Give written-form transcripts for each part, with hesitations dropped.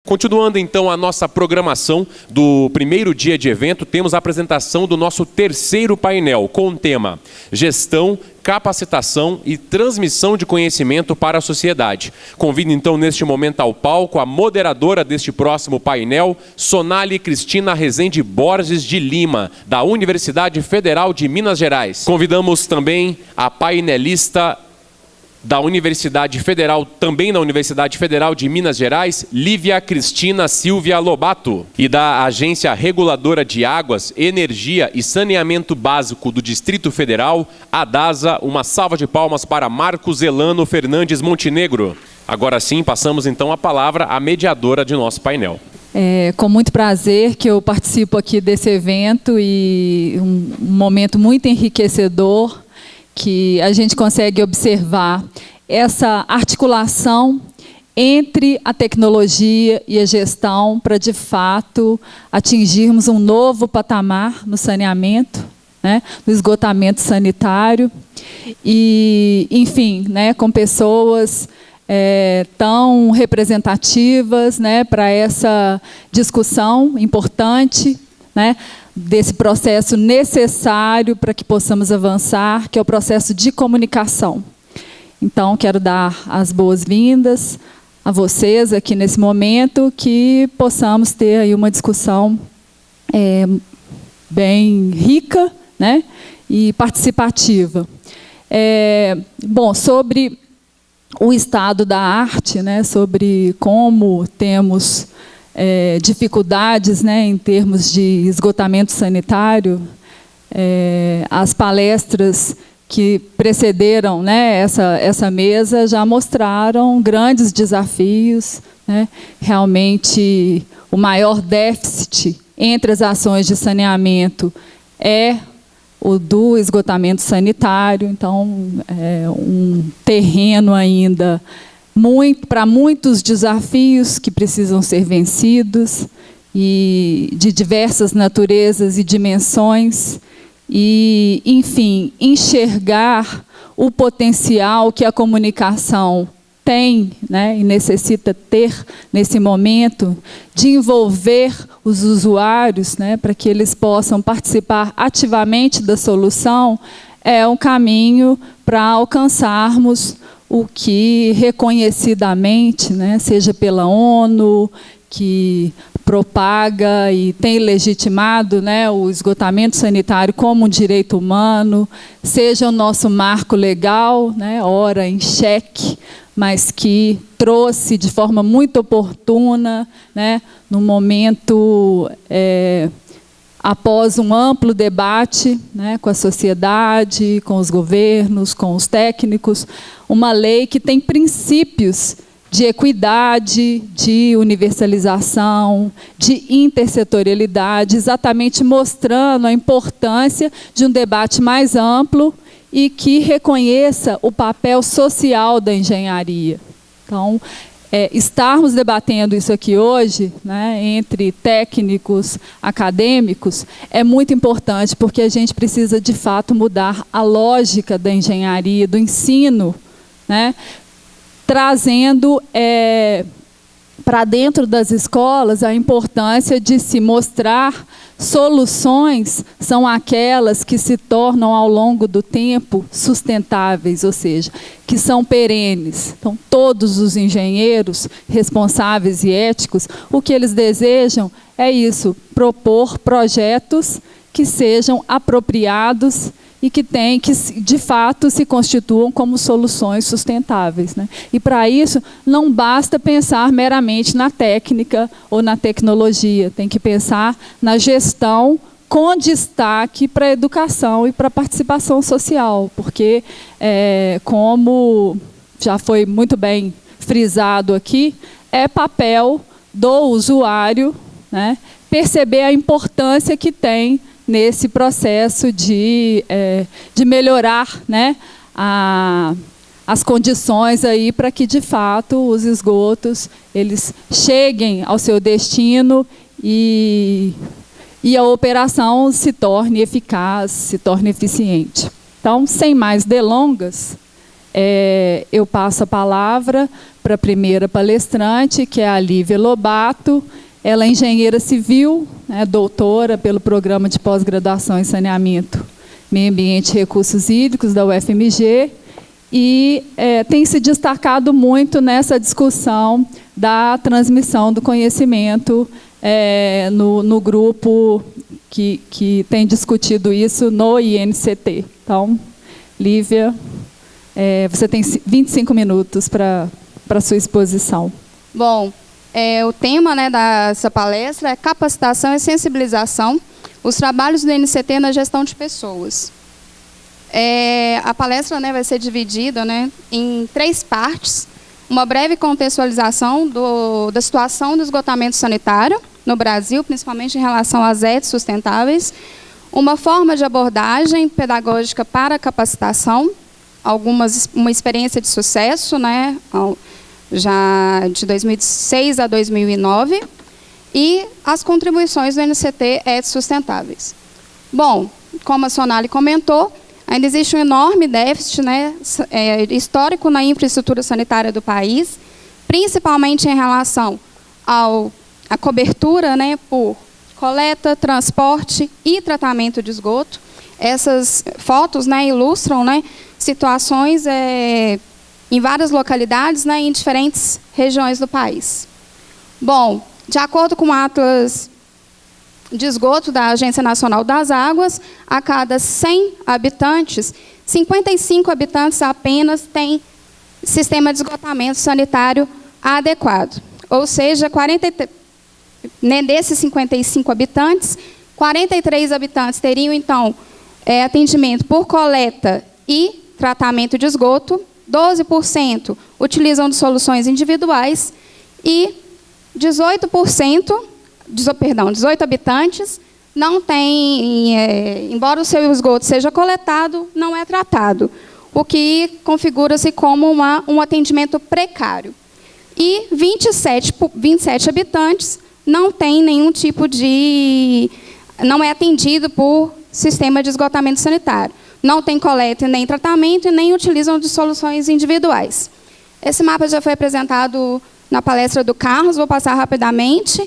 Continuando então a nossa programação do primeiro dia de evento, temos a apresentação do nosso terceiro painel com o tema Gestão, Capacitação e Transmissão de Conhecimento para a Sociedade. Convido então neste momento ao palco a moderadora deste próximo painel, Sonali Cristina Rezende Borges de Lima, da Universidade Federal de Minas Gerais. Convidamos também a painelista da Universidade Federal, também da Universidade Federal de Minas Gerais, Lívia Cristina Silvia Lobato, e da Agência Reguladora de Águas, Energia e Saneamento Básico do Distrito Federal, ADASA. Uma salva de palmas para Marcos Elano Fernandes Montenegro. Agora sim, passamos então a palavra à mediadora de nosso painel. É com muito prazer que eu participo aqui desse evento e um momento muito enriquecedor, que a gente consegue observar essa articulação entre a tecnologia e a gestão para, de fato, atingirmos um novo patamar no saneamento, né, no esgotamento sanitário. E, enfim, né, com pessoas tão representativas, né, para essa discussão importante, né, desse processo necessário para que possamos avançar, que é o processo de comunicação. Então, quero dar as boas-vindas a vocês aqui nesse momento, que possamos ter aí uma discussão bem rica, né, e participativa. Bom, sobre o estado da arte, né, sobre como temos dificuldades, né, em termos de esgotamento sanitário. As palestras que precederam, né, essa mesa já mostraram grandes desafios, né? Realmente, o maior déficit entre as ações de saneamento é o do esgotamento sanitário. Então, é um terreno ainda para muitos desafios que precisam ser vencidos, e de diversas naturezas e dimensões, e, enfim, enxergar o potencial que a comunicação tem, né, e necessita ter nesse momento, de envolver os usuários, né, para que eles possam participar ativamente da solução, é um caminho para alcançarmos o que reconhecidamente, né, seja pela ONU, que propaga e tem legitimado, né, o esgotamento sanitário como um direito humano, seja o nosso marco legal, né, ora em xeque, mas que trouxe de forma muito oportuna, né, no momento após um amplo debate, né, com a sociedade, com os governos, com os técnicos, uma lei que tem princípios de equidade, de universalização, de intersetorialidade, exatamente mostrando a importância de um debate mais amplo e que reconheça o papel social da engenharia. Então, estarmos debatendo isso aqui hoje, né, entre técnicos, acadêmicos, é muito importante, porque a gente precisa, de fato, mudar a lógica da engenharia, do ensino, né, trazendo para dentro das escolas a importância de se mostrar soluções são aquelas que se tornam ao longo do tempo sustentáveis, ou seja, que são perenes. Então, todos os engenheiros responsáveis e éticos, o que eles desejam é isso, propor projetos que sejam apropriados e que de fato se constituam como soluções sustentáveis, né? E para isso não basta pensar meramente na técnica ou na tecnologia, tem que pensar na gestão com destaque para a educação e para a participação social, porque, como já foi muito bem frisado aqui, é papel do usuário, né, perceber a importância que tem nesse processo de melhorar, né, as condições aí para que, de fato, os esgotos eles cheguem ao seu destino e a operação se torne eficaz, se torne eficiente. Então, sem mais delongas, Eu passo a palavra para a primeira palestrante, que é a Lívia Lobato. Ela é engenheira civil, doutora pelo Programa de Pós-Graduação em Saneamento, Meio Ambiente e Recursos Hídricos da UFMG, e tem se destacado muito nessa discussão da transmissão do conhecimento no grupo que tem discutido isso no INCT. Então, Lívia, você tem 25 minutos para a sua exposição. Bom, o tema dessa palestra é capacitação e sensibilização, os trabalhos do INCT na gestão de pessoas. A palestra vai ser dividida em 3 partes. Uma breve contextualização da situação do esgotamento sanitário no Brasil, principalmente em relação às ETs sustentáveis. Uma forma de abordagem pedagógica para a capacitação, uma experiência de sucesso, já de 2006 a 2009, e as contribuições do INCT ETs sustentáveis. Bom, como a Sonali comentou, ainda existe um enorme déficit histórico na infraestrutura sanitária do país, principalmente em relação à cobertura por coleta, transporte e tratamento de esgoto. Essas fotos ilustram situações em várias localidades, em diferentes regiões do país. Bom, de acordo com o Atlas de Esgoto da Agência Nacional das Águas, a cada 100 habitantes, 55 habitantes apenas têm sistema de esgotamento sanitário adequado. Ou seja, desses 55 habitantes, 43 habitantes teriam, então, atendimento por coleta e tratamento de esgoto, 12% utilizam de soluções individuais e 18 habitantes não têm, embora o seu esgoto seja coletado, não é tratado, o que configura-se como um atendimento precário. E 27 habitantes não têm nenhum tipo não é atendido por sistema de esgotamento sanitário. Não tem coleta nem tratamento e nem utilizam de soluções individuais. Esse mapa já foi apresentado na palestra do Carlos, vou passar rapidamente,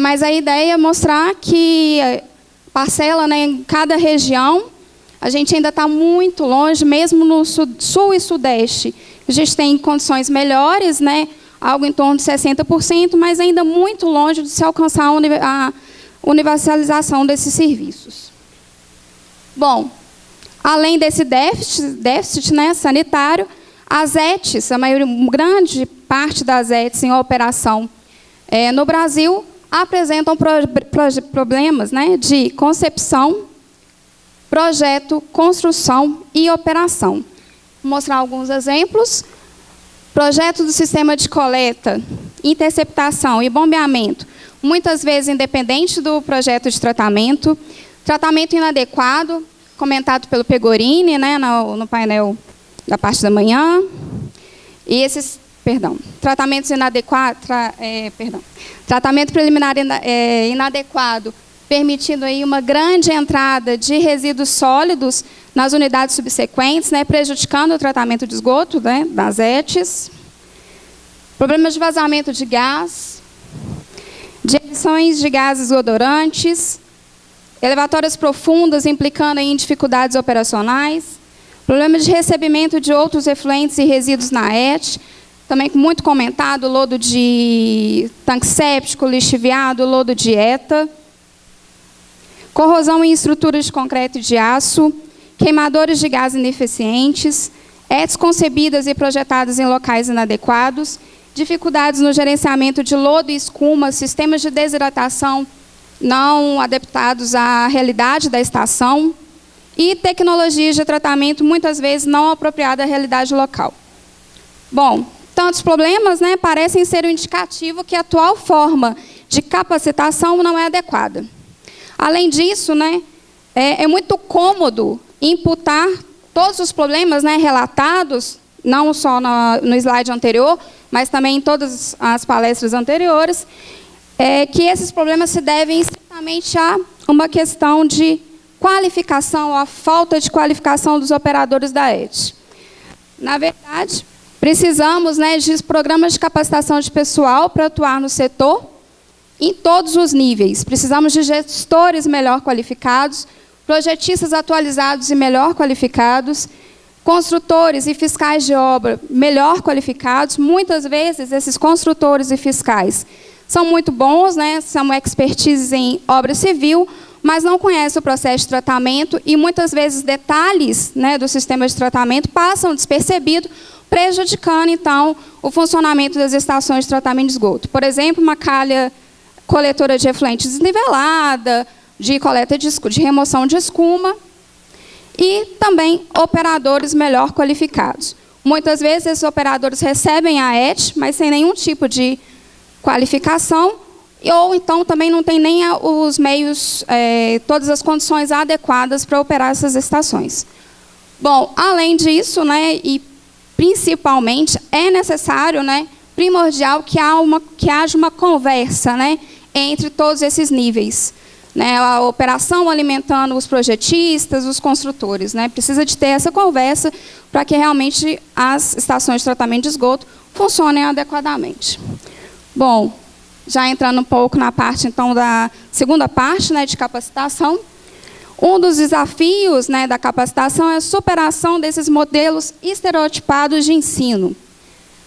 mas a ideia é mostrar que parcela em cada região, a gente ainda está muito longe, mesmo no sul e sudeste. A gente tem condições melhores, algo em torno de 60%, mas ainda muito longe de se alcançar a universalização desses serviços. Bom, além desse déficit sanitário, as ETs, grande parte das ETs em operação no Brasil, apresentam problemas de concepção, projeto, construção e operação. Vou mostrar alguns exemplos. Projeto do sistema de coleta, interceptação e bombeamento, muitas vezes independente do projeto de tratamento. Tratamento inadequado, comentado pelo Pegorini, no painel da parte da manhã. E tratamentos inadequados, tratamento preliminar inadequado, permitindo aí uma grande entrada de resíduos sólidos nas unidades subsequentes, prejudicando o tratamento de esgoto das ETs. Problemas de vazamento de gás, de emissões de gases odorantes, elevatórias profundas implicando em dificuldades operacionais, problemas de recebimento de outros efluentes e resíduos na ET, também muito comentado, lodo de tanque séptico, lixiviado, lodo de ETA, corrosão em estruturas de concreto e de aço, queimadores de gás ineficientes, ETs concebidas e projetadas em locais inadequados, dificuldades no gerenciamento de lodo e escuma, sistemas de desidratação não adaptados à realidade da estação e tecnologias de tratamento muitas vezes não apropriadas à realidade local. Bom, tantos problemas parecem ser um indicativo que a atual forma de capacitação não é adequada. Além disso, é muito cômodo imputar todos os problemas relatados, não só no slide anterior, mas também em todas as palestras anteriores, que esses problemas se devem estritamente a uma questão de qualificação, a falta de qualificação dos operadores da ET. Na verdade, precisamos, né, de programas de capacitação de pessoal para atuar no setor em todos os níveis. Precisamos de gestores melhor qualificados, projetistas atualizados e melhor qualificados, construtores e fiscais de obra melhor qualificados. Muitas vezes, esses construtores e fiscais são muito bons, né, são expertise em obra civil, mas não conhecem o processo de tratamento e, muitas vezes, detalhes, né, do sistema de tratamento passam despercebidos, prejudicando, então, o funcionamento das estações de tratamento de esgoto. Por exemplo, uma calha coletora de efluente desnivelada, de coleta de remoção de escuma, e também operadores melhor qualificados. Muitas vezes, esses operadores recebem a ET, mas sem nenhum tipo de qualificação, ou então também não tem nem os meios, todas as condições adequadas para operar essas estações. Bom, além disso, né, e principalmente, é necessário, né, primordial que haja uma conversa, né, entre todos esses níveis. Né, a operação alimentando os projetistas, os construtores. Né, precisa de ter essa conversa para que realmente as estações de tratamento de esgoto funcionem adequadamente. Bom, já entrando um pouco na parte, então, da segunda parte, né, de capacitação, um dos desafios, né, da capacitação é a superação desses modelos estereotipados de ensino.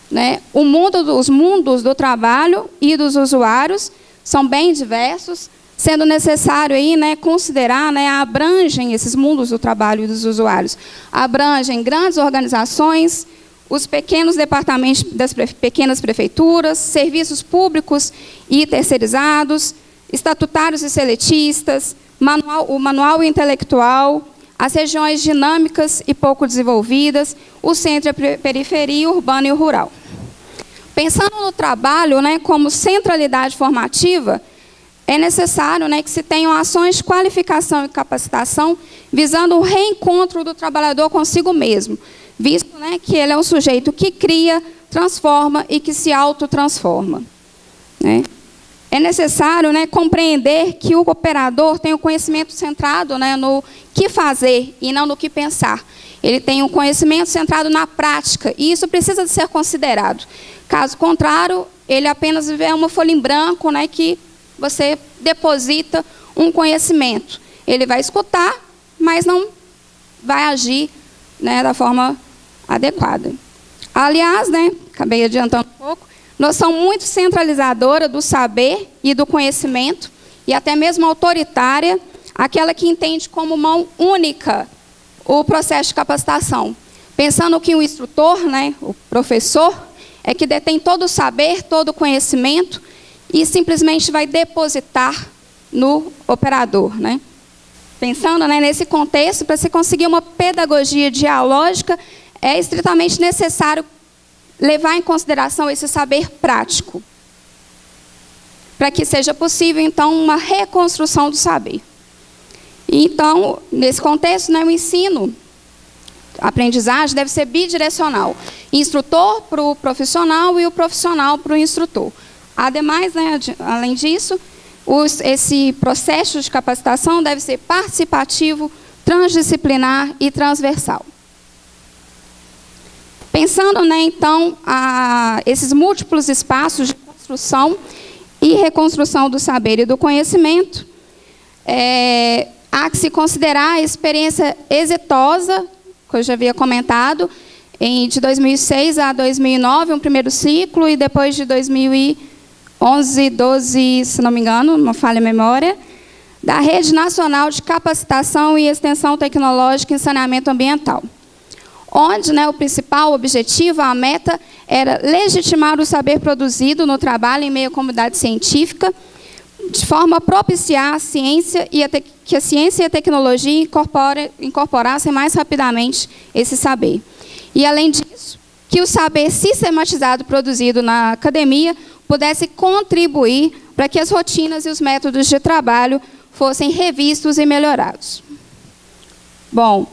Né, os mundos do trabalho e dos usuários são bem diversos, sendo necessário aí, né, considerar, né, abrangem esses mundos do trabalho e dos usuários, abrangem grandes organizações, os pequenos departamentos das pequenas prefeituras, serviços públicos e terceirizados, estatutários e seletistas, o manual intelectual, as regiões dinâmicas e pouco desenvolvidas, o centro e a periferia, o urbano e o rural. Pensando no trabalho, né, como centralidade formativa, é necessário, né, que se tenham ações de qualificação e capacitação visando o reencontro do trabalhador consigo mesmo, visto, né, que ele é um sujeito que cria, transforma e que se autotransforma. Né? É necessário, né, compreender que o operador tem o conhecimento centrado, né, no que fazer e não no que pensar. Ele tem um conhecimento centrado na prática e isso precisa de ser considerado. Caso contrário, ele apenas é uma folha em branco, né, que você deposita um conhecimento. Ele vai escutar, mas não vai agir, né, da forma adequada. Aliás, né, acabei adiantando um pouco, noção muito centralizadora do saber e do conhecimento, e até mesmo autoritária, aquela que entende como mão única o processo de capacitação. Pensando que o instrutor, né, o professor, é que detém todo o saber, todo o conhecimento, e simplesmente vai depositar no operador. Né? Pensando, né, nesse contexto, para se conseguir uma pedagogia dialógica, é estritamente necessário levar em consideração esse saber prático, para que seja possível, então, uma reconstrução do saber. Então, nesse contexto, né, o ensino, a aprendizagem deve ser bidirecional. Instrutor para o profissional e o profissional para o instrutor. Ademais, né, além disso, esse processo de capacitação deve ser participativo, transdisciplinar e transversal. Pensando, né, então, esses múltiplos espaços de construção e reconstrução do saber e do conhecimento, há que se considerar a experiência exitosa, que eu já havia comentado, de 2006 a 2009, um primeiro ciclo, e depois de 2011, 12, se não me engano, não falha a memória, da Rede Nacional de Capacitação e Extensão Tecnológica em Saneamento Ambiental, onde, né, o principal objetivo, a meta, era legitimar o saber produzido no trabalho em meio à comunidade científica, de forma a propiciar a ciência que a ciência e a tecnologia incorporassem mais rapidamente esse saber. E, além disso, que o saber sistematizado produzido na academia pudesse contribuir para que as rotinas e os métodos de trabalho fossem revistos e melhorados. Bom,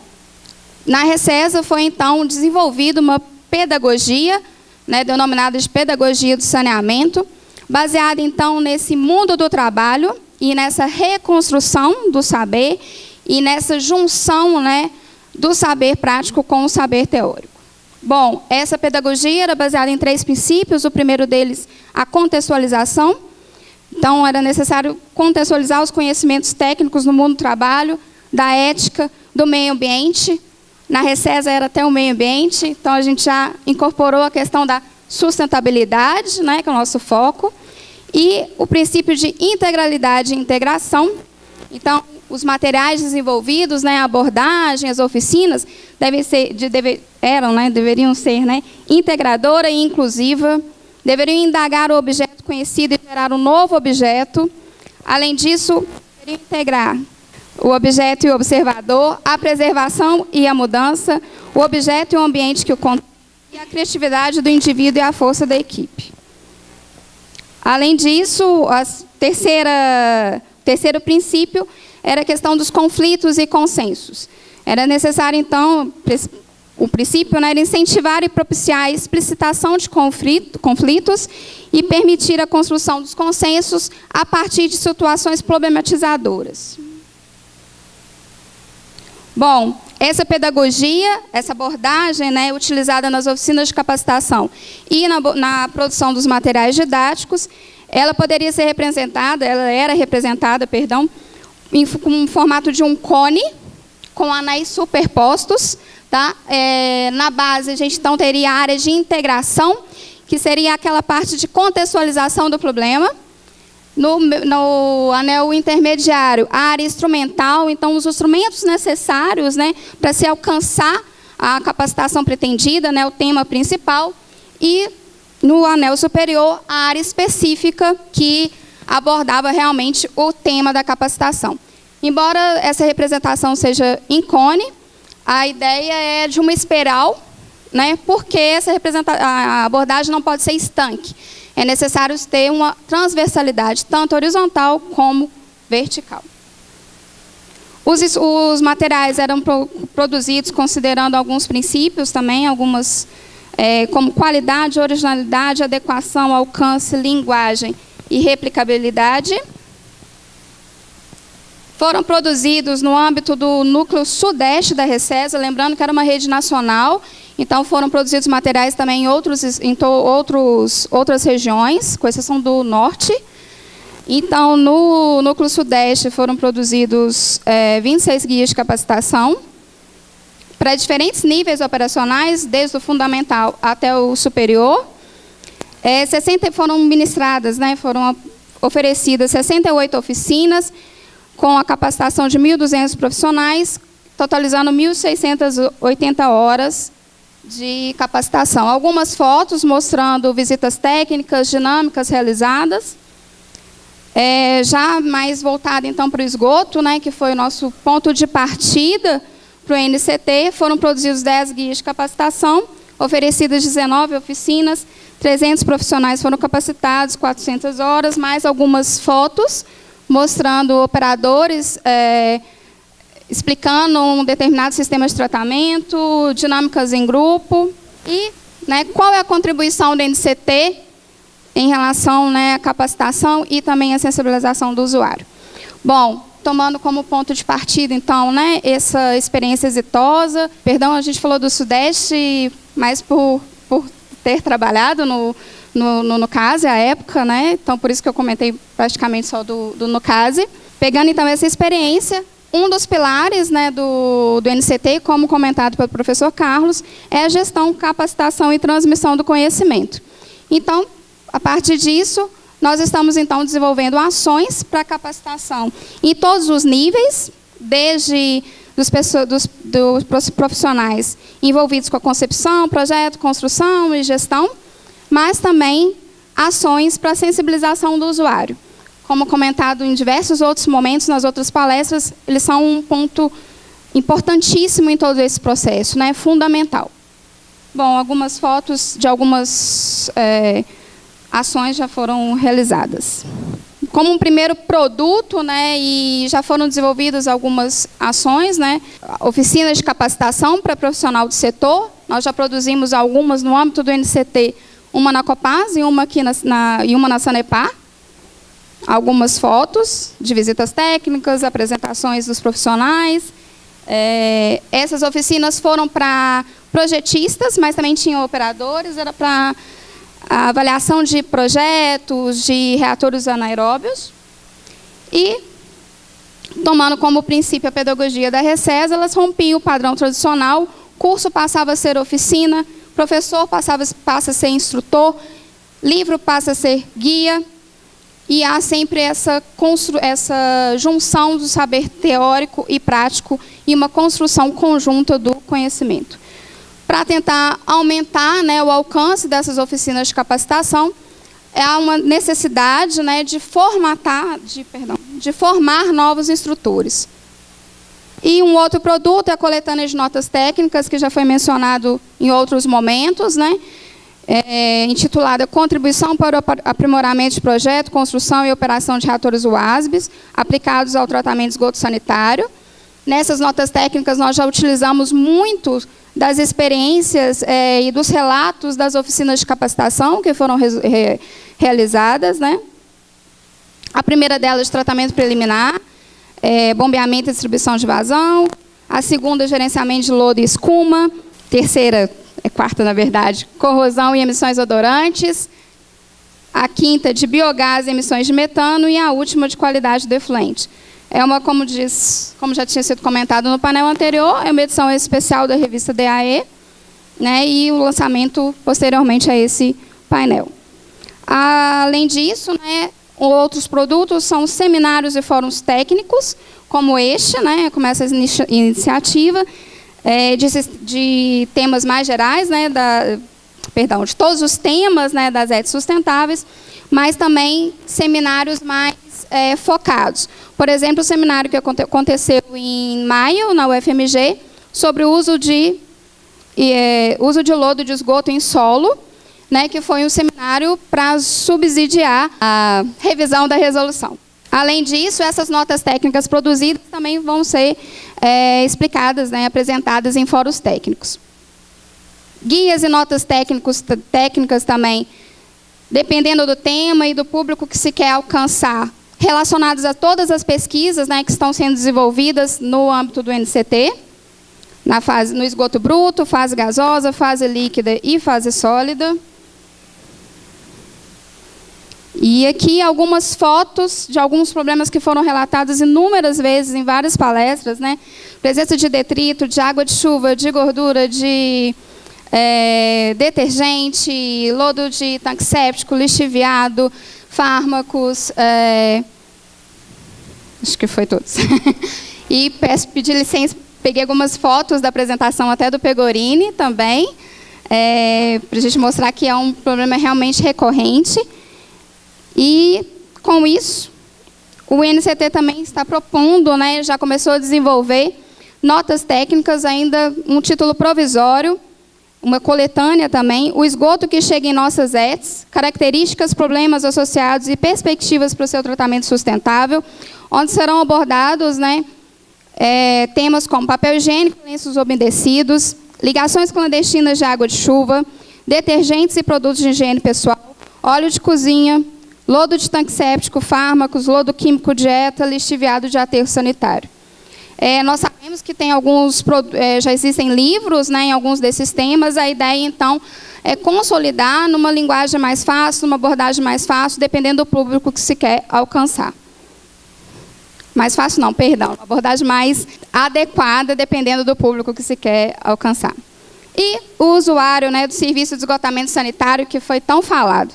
na Recesa foi, então, desenvolvida uma pedagogia, né, denominada de pedagogia do saneamento, baseada, então, nesse mundo do trabalho e nessa reconstrução do saber e nessa junção, né, do saber prático com o saber teórico. Bom, essa pedagogia era baseada em 3 princípios. O primeiro deles, a contextualização. Então, era necessário contextualizar os conhecimentos técnicos no mundo do trabalho, da ética, do meio ambiente. Na Recesa era até o meio ambiente, então a gente já incorporou a questão da sustentabilidade, né, que é o nosso foco, e o princípio de integralidade e integração. Então, os materiais desenvolvidos, né, a abordagem, as oficinas, deveriam ser integradora e inclusiva, deveriam indagar o objeto conhecido e gerar um novo objeto. Além disso, deveriam integrar o objeto e o observador, a preservação e a mudança, o objeto e o ambiente que o contém, e a criatividade do indivíduo e a força da equipe. Além disso, o terceiro princípio era a questão dos conflitos e consensos. Era necessário, então, o princípio era incentivar e propiciar a explicitação de conflitos e permitir a construção dos consensos a partir de situações problematizadoras. Bom, essa pedagogia, essa abordagem, utilizada nas oficinas de capacitação e na produção dos materiais didáticos, ela era representada, em um formato de um cone, com anéis superpostos. Tá? Na base, a gente então teria a área de integração, que seria aquela parte de contextualização do problema. No anel intermediário, a área instrumental, então os instrumentos necessários, para se alcançar a capacitação pretendida, o tema principal. E no anel superior, a área específica que abordava realmente o tema da capacitação. Embora essa representação seja em cone, a ideia é de uma espiral, porque a abordagem não pode ser estanque. É necessário ter uma transversalidade, tanto horizontal como vertical. Os materiais eram produzidos considerando alguns princípios também, como qualidade, originalidade, adequação, alcance, linguagem e replicabilidade. Foram produzidos no âmbito do núcleo sudeste da Recesa, lembrando que era uma rede nacional. Então, foram produzidos materiais também em outras regiões, com exceção do norte. Então, no núcleo sudeste, foram produzidos 26 guias de capacitação para diferentes níveis operacionais, desde o fundamental até o superior. 60 foram ministradas, foram oferecidas 68 oficinas, com a capacitação de 1.200 profissionais, totalizando 1.680 horas de capacitação. Algumas fotos mostrando visitas técnicas, dinâmicas realizadas. Já mais voltada, então, para o esgoto, que foi o nosso ponto de partida para o NCT, foram produzidos 10 guias de capacitação, oferecidas 19 oficinas, 300 profissionais foram capacitados, 400 horas, mais algumas fotos mostrando operadores explicando um determinado sistema de tratamento, dinâmicas em grupo. E qual é a contribuição do NCT em relação à capacitação e também à sensibilização do usuário? Bom, tomando como ponto de partida, então, essa experiência exitosa. Perdão, a gente falou do Sudeste, mas por ter trabalhado no NUCASE à época, então por isso que eu comentei praticamente só do NUCASE. Pegando então essa experiência, um dos pilares do NCT, como comentado pelo professor Carlos, é a gestão, capacitação e transmissão do conhecimento. Então, a partir disso, nós estamos então desenvolvendo ações para capacitação em todos os níveis, desde dos profissionais envolvidos com a concepção, projeto, construção e gestão, mas também ações para sensibilização do usuário. Como comentado em diversos outros momentos, nas outras palestras, eles são um ponto importantíssimo em todo esse processo, fundamental. Bom, algumas fotos de algumas ações já foram realizadas. Como um primeiro produto, e já foram desenvolvidas algumas ações, oficinas de capacitação para profissional do setor. Nós já produzimos algumas no âmbito do NCT, uma na Copasa e uma aqui uma na Sanepar. Algumas fotos de visitas técnicas, apresentações dos profissionais. Essas oficinas foram para projetistas, mas também tinham operadores, era para a avaliação de projetos de reatores anaeróbios. E, tomando como princípio a pedagogia da RECES, elas rompiam o padrão tradicional, curso passava a ser oficina, professor passa a ser instrutor, livro passa a ser guia, e há sempre essa junção do saber teórico e prático e uma construção conjunta do conhecimento. Para tentar aumentar, né, o alcance dessas oficinas de capacitação, há uma necessidade, né, de formar novos instrutores. E um outro produto é a coletânea de notas técnicas, que já foi mencionado em outros momentos, né, intitulada Contribuição para o Aprimoramento de Projeto, Construção e Operação de Reatores UASBs, aplicados ao tratamento de esgoto sanitário. Nessas notas técnicas, nós já utilizamos muito das experiências e dos relatos das oficinas de capacitação que foram realizadas, né? A primeira delas, de tratamento preliminar, bombeamento e distribuição de vazão. A segunda, gerenciamento de lodo e escuma. Terceira, quarta, na verdade, corrosão e emissões odorantes. A quinta, de biogás e emissões de metano. E a última, de qualidade do efluente. Como já tinha sido comentado no painel anterior, é uma edição especial da revista DAE, né, e o lançamento posteriormente a esse painel. Além disso, né, outros produtos são seminários e fóruns técnicos, como este, né, como essa iniciativa, de temas mais gerais, né, de todos os temas, né, das ETs sustentáveis, mas também seminários mais focados. Por exemplo, o seminário que aconteceu em maio, na UFMG, sobre o uso de lodo de esgoto em solo, né, que foi um seminário para subsidiar a revisão da resolução. Além disso, essas notas técnicas produzidas também vão ser explicadas, né, apresentadas em fóruns técnicos. Guias e notas técnicas também, dependendo do tema e do público que se quer alcançar, relacionados a todas as pesquisas, né, que estão sendo desenvolvidas no âmbito do NCT, no esgoto bruto, fase gasosa, fase líquida e fase sólida. E aqui algumas fotos de alguns problemas que foram relatados inúmeras vezes em várias palestras, né? Presença de detrito, de água de chuva, de gordura, de detergente, lodo de tanque séptico, lixiviado, fármacos, acho que foi todos. E pedi licença, peguei algumas fotos da apresentação até do Pegorini também, para a gente mostrar que é um problema realmente recorrente. E, com isso, o NCT também está propondo, né, já começou a desenvolver notas técnicas, ainda um título provisório, uma coletânea também, o esgoto que chega em nossas ETs, características, problemas associados e perspectivas para o seu tratamento sustentável, onde serão abordados, né, temas como papel higiênico, lenços umedecidos, ligações clandestinas de água de chuva, detergentes e produtos de higiene pessoal, óleo de cozinha, lodo de tanque séptico, fármacos, lodo químico dieta, lixiviado de aterro sanitário. Nós sabemos que tem já existem livros, né, em alguns desses temas. A ideia, então, é consolidar numa linguagem mais fácil, numa abordagem mais fácil, dependendo do público que se quer alcançar. Mais fácil não, perdão. Uma abordagem mais adequada, dependendo do público que se quer alcançar. E o usuário, né, do serviço de esgotamento sanitário, que foi tão falado.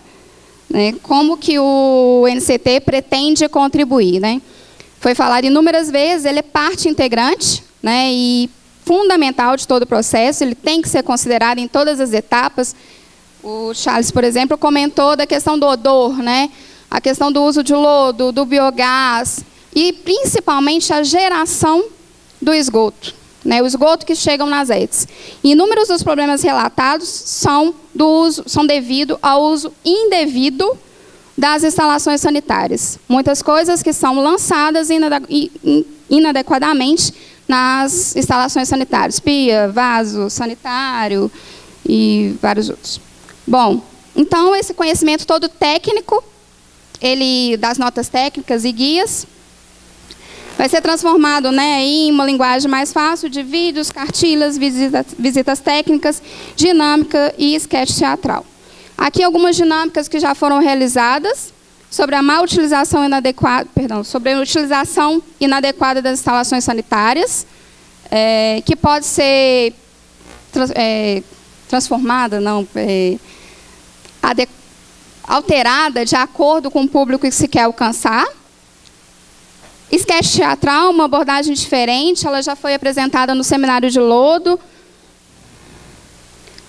Né, como que o NCT pretende contribuir, né? Foi falado inúmeras vezes, ele é parte integrante, né, e fundamental de todo o processo, ele tem que ser considerado em todas as etapas. O Charles, por exemplo, comentou da questão do odor, né, a questão do uso de lodo, do biogás, e principalmente a geração do esgoto, né, o esgoto que chegam nas ETs. Inúmeros dos problemas relatados são devido ao uso indevido das instalações sanitárias. Muitas coisas que são lançadas inadequadamente nas instalações sanitárias. Pia, vaso sanitário e vários outros. Bom, então esse conhecimento todo técnico, das notas técnicas e guias, Vai ser transformado, né, em uma linguagem mais fácil de vídeos, cartilhas, visitas técnicas, dinâmica e sketch teatral. Aqui algumas dinâmicas que já foram realizadas sobre a má utilização inadequada, sobre a utilização inadequada das instalações sanitárias, que pode ser transformada, alterada de acordo com o público que se quer alcançar. Sketch teatral, uma abordagem diferente, ela já foi apresentada no Seminário de Lodo.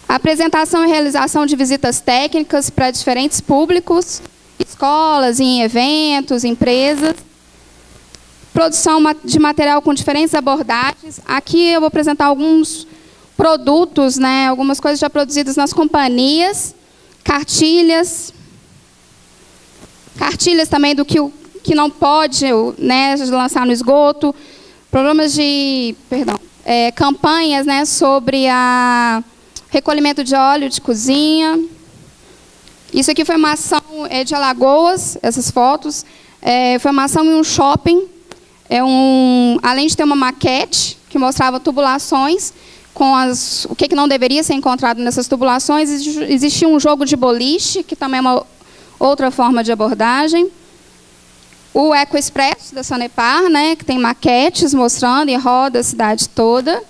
A apresentação e realização de visitas técnicas para diferentes públicos, escolas, em eventos, empresas. Produção de material com diferentes abordagens. Aqui eu vou apresentar alguns produtos, né, algumas coisas já produzidas nas companhias, cartilhas também do que não pode, né, lançar no esgoto, programas de, campanhas, né, sobre recolhimento de óleo de cozinha. Isso aqui foi uma ação de Alagoas, essas fotos, foi uma ação em um shopping, além de ter uma maquete que mostrava tubulações, com o que não deveria ser encontrado nessas tubulações, existia um jogo de boliche, que também é uma outra forma de abordagem. O Eco Expresso da Sanepar, né, que tem maquetes mostrando e roda a cidade toda.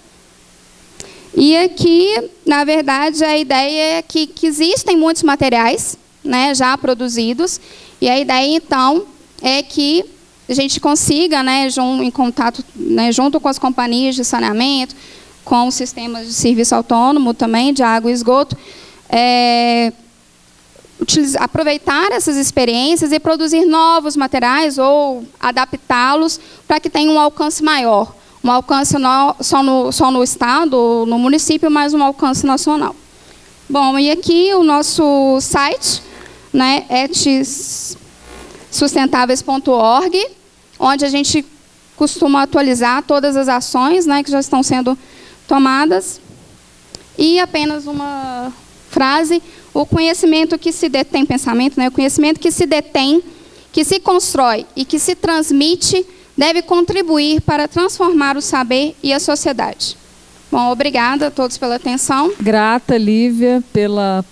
E aqui, na verdade, a ideia é que existem muitos materiais, né, já produzidos, e a ideia, então, é que a gente consiga, né, em contato, né, junto com as companhias de saneamento, com os sistemas de serviço autônomo também, de água e esgoto, aproveitar essas experiências e produzir novos materiais ou adaptá-los para que tenha um alcance maior. Um alcance só no estado, no município, mas um alcance nacional. Bom, e aqui o nosso site, né, etsustentáveis.org, onde a gente costuma atualizar todas as ações, né, que já estão sendo tomadas. E apenas uma frase: o conhecimento que se detém, pensamento, né, o conhecimento que se detém, que se constrói e que se transmite deve contribuir para transformar o saber e a sociedade. Bom, obrigada a todos pela atenção. Grata, Lívia, pela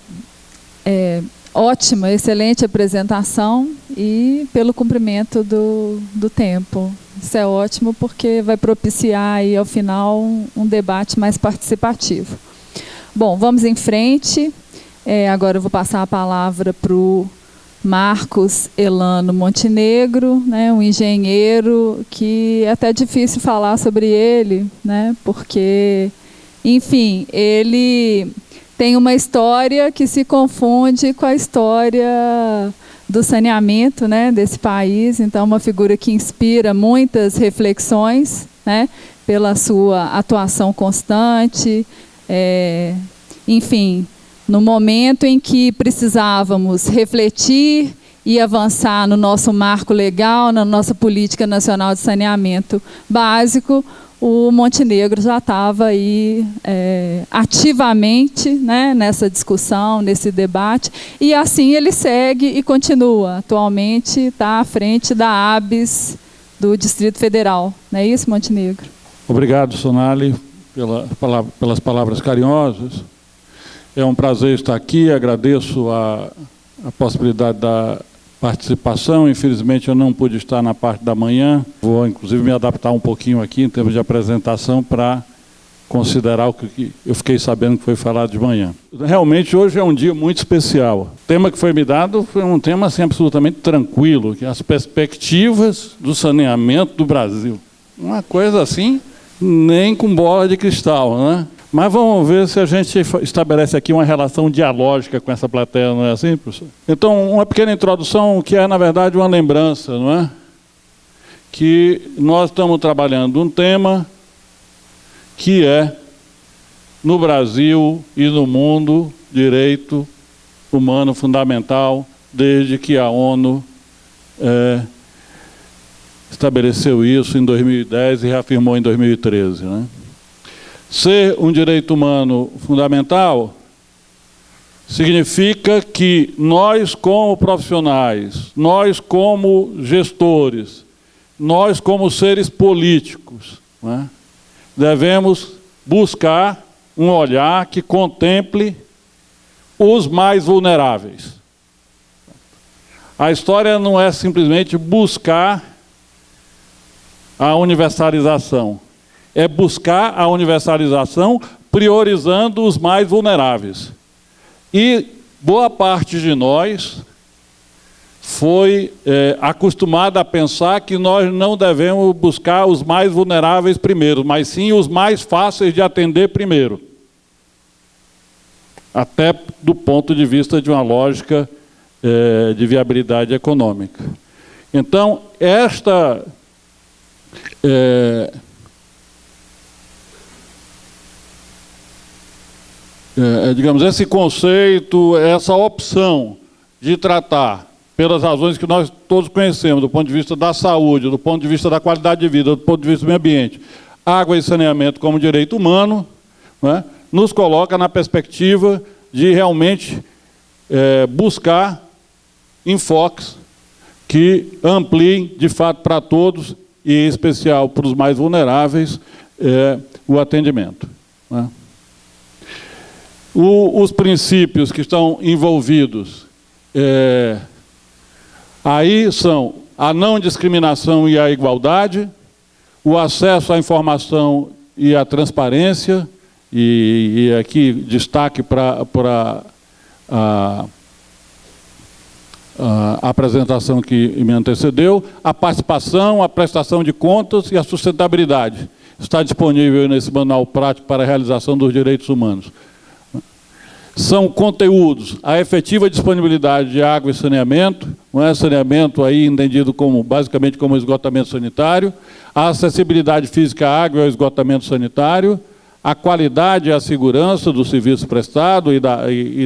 ótima, excelente apresentação e pelo cumprimento do tempo. Isso é ótimo porque vai propiciar aí, ao final, um debate mais participativo. Bom, vamos em frente. Agora eu vou passar a palavra para o Marcos Elano Montenegro, né, um engenheiro que é até difícil falar sobre ele, né, porque, enfim, ele tem uma história que se confunde com a história do saneamento, né, desse país. Então, uma figura que inspira muitas reflexões, né, pela sua atuação constante, enfim, no momento em que precisávamos refletir e avançar no nosso marco legal, na nossa política nacional de saneamento básico, o Montenegro já estava aí ativamente, né, nessa discussão, nesse debate, e assim ele segue e continua. Atualmente está à frente da ABS do Distrito Federal. Não é isso, Montenegro? Obrigado, Sonali, pelas palavras carinhosas. É um prazer estar aqui, agradeço a possibilidade da participação. Infelizmente, eu não pude estar na parte da manhã. Vou, inclusive, me adaptar um pouquinho aqui em termos de apresentação para considerar o que eu fiquei sabendo que foi falado de manhã. Realmente, hoje é um dia muito especial. O tema que foi me dado foi um tema assim, absolutamente tranquilo, que é as perspectivas do saneamento do Brasil. Uma coisa assim, nem com bola de cristal, né? Mas vamos ver se a gente estabelece aqui uma relação dialógica com essa plateia, não é assim, professor? Então, uma pequena introdução que é, na verdade, uma lembrança, não é? Que nós estamos trabalhando um tema que é, no Brasil e no mundo, direito humano fundamental, desde que a ONU estabeleceu isso em 2010 e reafirmou em 2013, né? Ser um direito humano fundamental significa que nós, como profissionais, nós, como gestores, nós, como seres políticos, não é, devemos buscar um olhar que contemple os mais vulneráveis. A história não é simplesmente buscar a universalização, é buscar a universalização priorizando os mais vulneráveis. E boa parte de nós foi acostumada a pensar que nós não devemos buscar os mais vulneráveis primeiro, mas sim os mais fáceis de atender primeiro. Até do ponto de vista de uma lógica de viabilidade econômica. Então, digamos, esse conceito, essa opção de tratar, pelas razões que nós todos conhecemos, do ponto de vista da saúde, do ponto de vista da qualidade de vida, do ponto de vista do meio ambiente, água e saneamento como direito humano, né, nos coloca na perspectiva de realmente buscar enfoques que ampliem, de fato, para todos, e em especial para os mais vulneráveis, o atendimento. Né. Os princípios que estão envolvidos aí são a não discriminação e a igualdade, o acesso à informação e à transparência, e aqui destaque para a apresentação que me antecedeu, a participação, a prestação de contas e a sustentabilidade. Está disponível nesse manual prático para a realização dos direitos humanos. São conteúdos, a efetiva disponibilidade de água e saneamento, não é saneamento aí entendido como, basicamente como esgotamento sanitário, a acessibilidade física à água e ao esgotamento sanitário, a qualidade e a segurança do serviço prestado e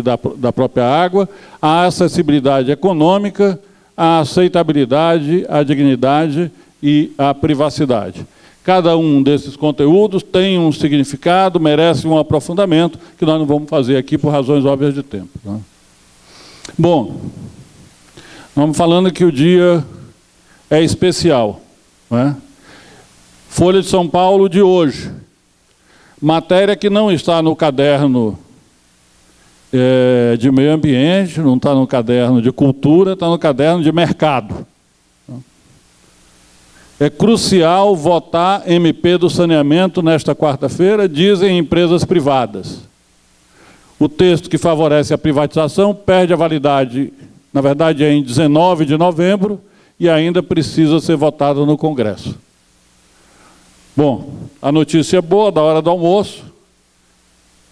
da própria água, a acessibilidade econômica, a aceitabilidade, a dignidade e a privacidade. Cada um desses conteúdos tem um significado, merece um aprofundamento, que nós não vamos fazer aqui por razões óbvias de tempo. Tá? Bom, vamos falando que o dia é especial. Não é? Folha de São Paulo de hoje. Matéria que não está no caderno de meio ambiente, não está no caderno de cultura, está no caderno de mercado. É crucial votar MP do saneamento nesta quarta-feira, dizem empresas privadas. O texto que favorece a privatização perde a validade, na verdade é em 19 de novembro, e ainda precisa ser votado no Congresso. Bom, a notícia boa da hora do almoço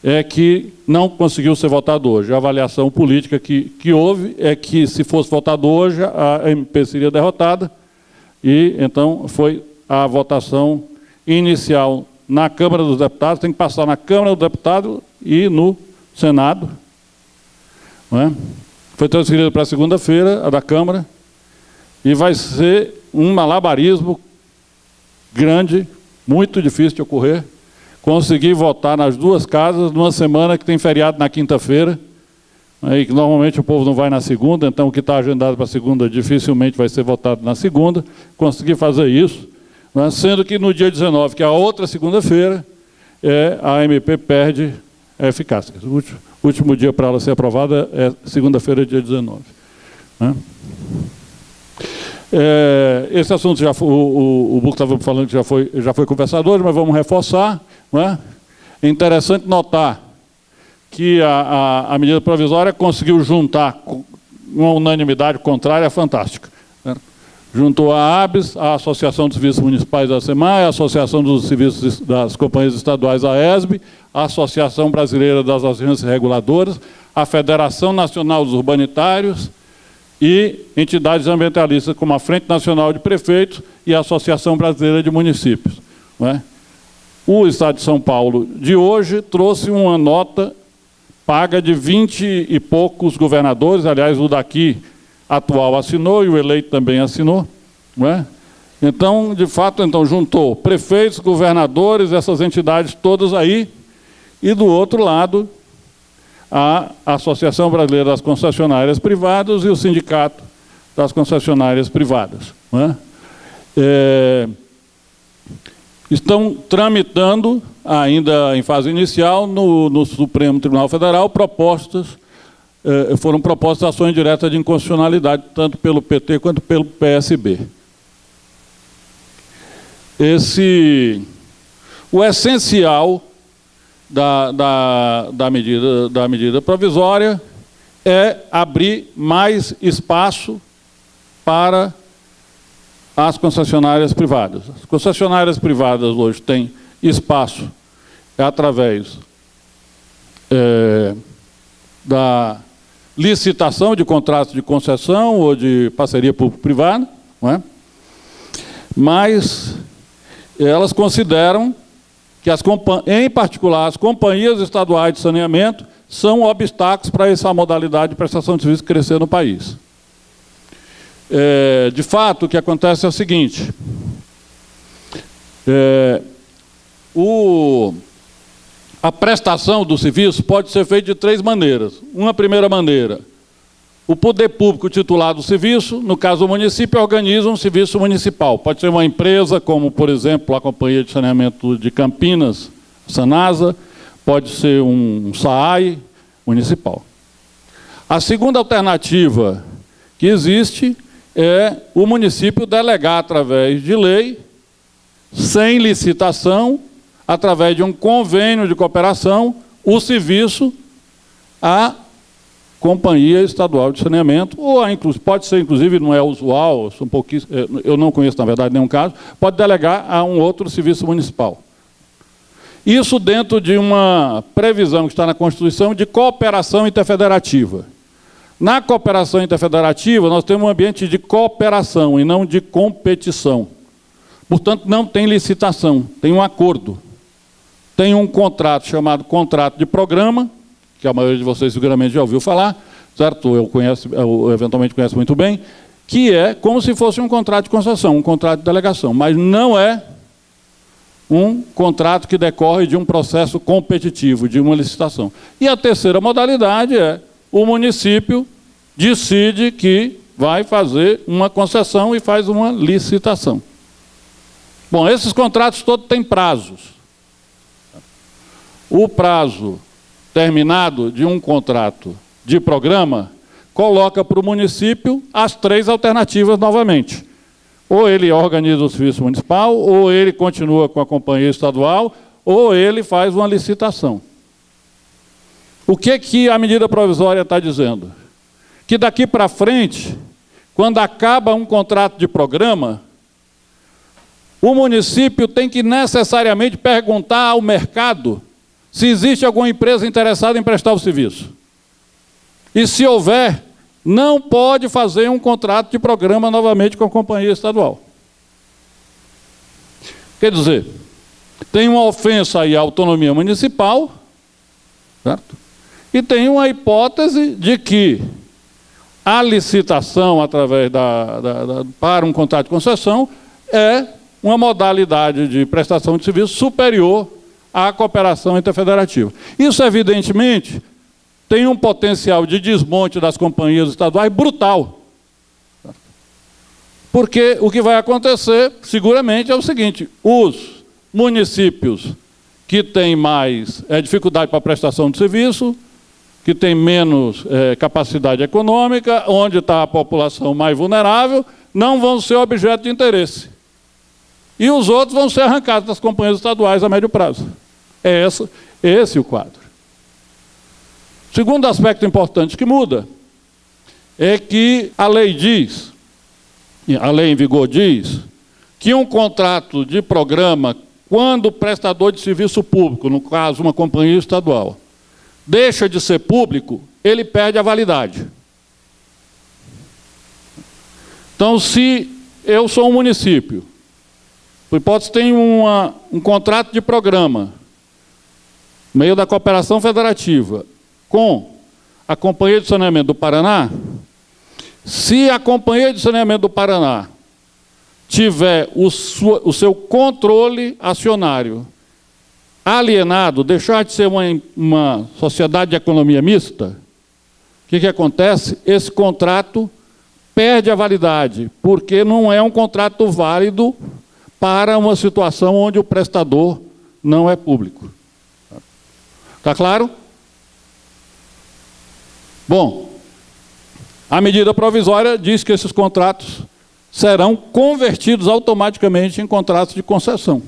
é que não conseguiu ser votado hoje. A avaliação política que houve é que, se fosse votado hoje, a MP seria derrotada, e então foi a votação inicial na Câmara dos Deputados, tem que passar na Câmara dos Deputados e no Senado. Não é? Foi transferida para segunda-feira, a da Câmara, e vai ser um malabarismo grande, muito difícil de ocorrer, conseguir votar nas duas casas numa semana que tem feriado na quinta-feira, e que normalmente o povo não vai na segunda, então o que está agendado para a segunda dificilmente vai ser votado na segunda, conseguir fazer isso, né? Sendo que no dia 19, que é a outra segunda-feira, a MP perde a eficácia. O último dia para ela ser aprovada é segunda-feira, dia 19. Né? Esse assunto já foi, o Buco estava falando que já foi conversado hoje, mas vamos reforçar. Né? É interessante notar que a medida provisória conseguiu juntar uma unanimidade contrária fantástica. Né? Juntou a ABS, a Associação dos Serviços Municipais da SEMAI, a Associação dos Serviços das Companhias Estaduais, a ESB, a Associação Brasileira das Agências Reguladoras, a Federação Nacional dos Urbanitários e entidades ambientalistas como a Frente Nacional de Prefeitos e a Associação Brasileira de Municípios. Não é? O Estado de São Paulo de hoje trouxe uma nota paga de 20 e poucos governadores, aliás, o daqui atual assinou e o eleito também assinou. Não é? Então, de fato, juntou prefeitos, governadores, essas entidades todas aí, e do outro lado, a Associação Brasileira das Concessionárias Privadas e o Sindicato das Concessionárias Privadas. Não é? estão tramitando, ainda em fase inicial, no Supremo Tribunal Federal, foram propostas ações diretas de inconstitucionalidade, tanto pelo PT quanto pelo PSB. O essencial da medida provisória é abrir mais espaço para as concessionárias privadas. As concessionárias privadas hoje têm espaço através da licitação de contratos de concessão ou de parceria público-privada, não é? Mas elas consideram que, em particular, as companhias estaduais de saneamento são obstáculos para essa modalidade de prestação de serviço crescer no país. De fato, o que acontece é o seguinte: a prestação do serviço pode ser feita de 3 maneiras. Uma primeira maneira, o poder público titular do serviço, no caso o município, organiza um serviço municipal. Pode ser uma empresa, como, por exemplo, a Companhia de Saneamento de Campinas, Sanasa, pode ser um SAAI municipal. A segunda alternativa que existe é o município delegar, através de lei, sem licitação, através de um convênio de cooperação, o serviço à Companhia Estadual de Saneamento, ou pode ser, inclusive, não é usual, eu não conheço, na verdade, nenhum caso, pode delegar a um outro serviço municipal. Isso dentro de uma previsão que está na Constituição de cooperação interfederativa. Na cooperação interfederativa, nós temos um ambiente de cooperação e não de competição. Portanto, não tem licitação, tem um acordo. Tem um contrato chamado contrato de programa, que a maioria de vocês seguramente já ouviu falar, certo? Eu eventualmente conheço muito bem, que é como se fosse um contrato de concessão, um contrato de delegação, mas não é um contrato que decorre de um processo competitivo, de uma licitação. E a terceira modalidade é o município decide que vai fazer uma concessão e faz uma licitação. Bom, esses contratos todos têm prazos. O prazo terminado de um contrato de programa coloca para o município as 3 alternativas novamente. Ou ele organiza o serviço municipal, ou ele continua com a companhia estadual, ou ele faz uma licitação. O que a medida provisória está dizendo? Que daqui para frente, quando acaba um contrato de programa, o município tem que necessariamente perguntar ao mercado se existe alguma empresa interessada em prestar o serviço. E se houver, não pode fazer um contrato de programa novamente com a companhia estadual. Quer dizer, tem uma ofensa aí à autonomia municipal, certo? E tem uma hipótese de que a licitação através para um contrato de concessão é uma modalidade de prestação de serviço superior à cooperação interfederativa. Isso, evidentemente, tem um potencial de desmonte das companhias estaduais brutal. Porque o que vai acontecer, seguramente, é o seguinte: os municípios que têm mais dificuldade para a prestação de serviço, que têm menos capacidade econômica, onde está a população mais vulnerável, não vão ser objeto de interesse. E os outros vão ser arrancados das companhias estaduais a médio prazo. É esse o quadro. O segundo aspecto importante que muda é que a lei em vigor diz, que um contrato de programa, quando o prestador de serviço público, no caso uma companhia estadual, deixa de ser público, ele perde a validade. Então, se eu sou um município, por hipótese tem um contrato de programa, no meio da cooperação federativa, com a Companhia de Saneamento do Paraná, se a Companhia de Saneamento do Paraná tiver o seu controle acionário alienado, deixar de ser uma sociedade de economia mista, o que acontece? Esse contrato perde a validade, porque não é um contrato válido para uma situação onde o prestador não é público. Está claro? Bom, a medida provisória diz que esses contratos serão convertidos automaticamente em contratos de concessão.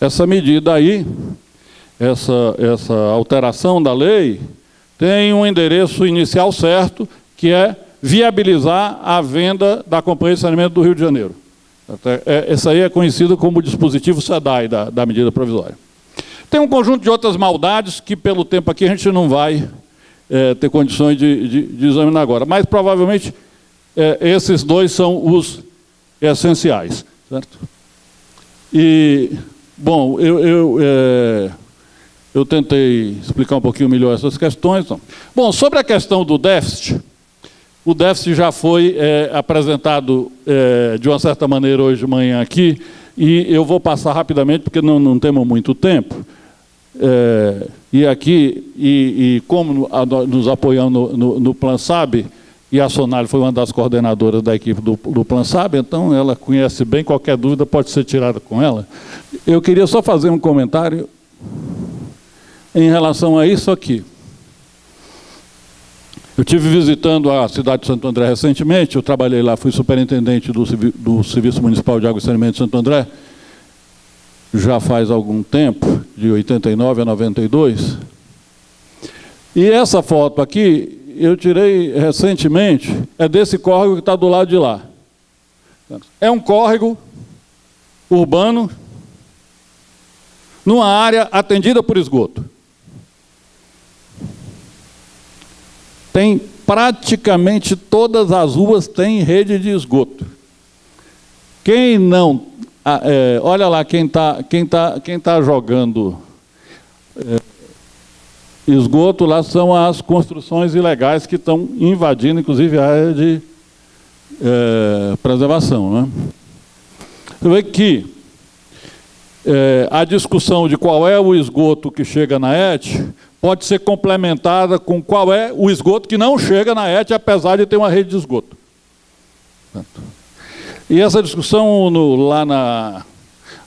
Essa medida aí, essa alteração da lei, tem um endereço inicial certo, que é viabilizar a venda da Companhia de Saneamento do Rio de Janeiro. Esse aí é conhecido como dispositivo SEDAI da medida provisória. Tem um conjunto de outras maldades que, pelo tempo aqui, a gente não vai ter condições de examinar agora. Mas, provavelmente, esses dois são os essenciais. Certo? E, bom, eu tentei explicar um pouquinho melhor essas questões. Então. Bom, sobre a questão do déficit, o déficit já foi apresentado de uma certa maneira hoje de manhã aqui, e eu vou passar rapidamente, porque não temos muito tempo. E como nos apoiamos no Plan SAB, e a Sonali foi uma das coordenadoras da equipe do Plan SAB, então ela conhece bem, qualquer dúvida pode ser tirada com ela. Eu queria só fazer um comentário em relação a isso aqui. Eu estive visitando a cidade de Santo André recentemente, eu trabalhei lá, fui superintendente do Serviço Municipal de Água e Saneamento de Santo André, já faz algum tempo, de 89 a 92. E essa foto aqui, eu tirei recentemente, é desse córrego que está do lado de lá. É um córrego urbano, numa área atendida por esgoto. Tem praticamente todas as ruas têm rede de esgoto. Quem não, olha lá quem tá jogando esgoto lá são as construções ilegais que estão invadindo, inclusive, a área de preservação, né? Você vê que a discussão de qual é o esgoto que chega na ET pode ser complementada com qual é o esgoto que não chega na ET, apesar de ter uma rede de esgoto. E essa discussão lá na...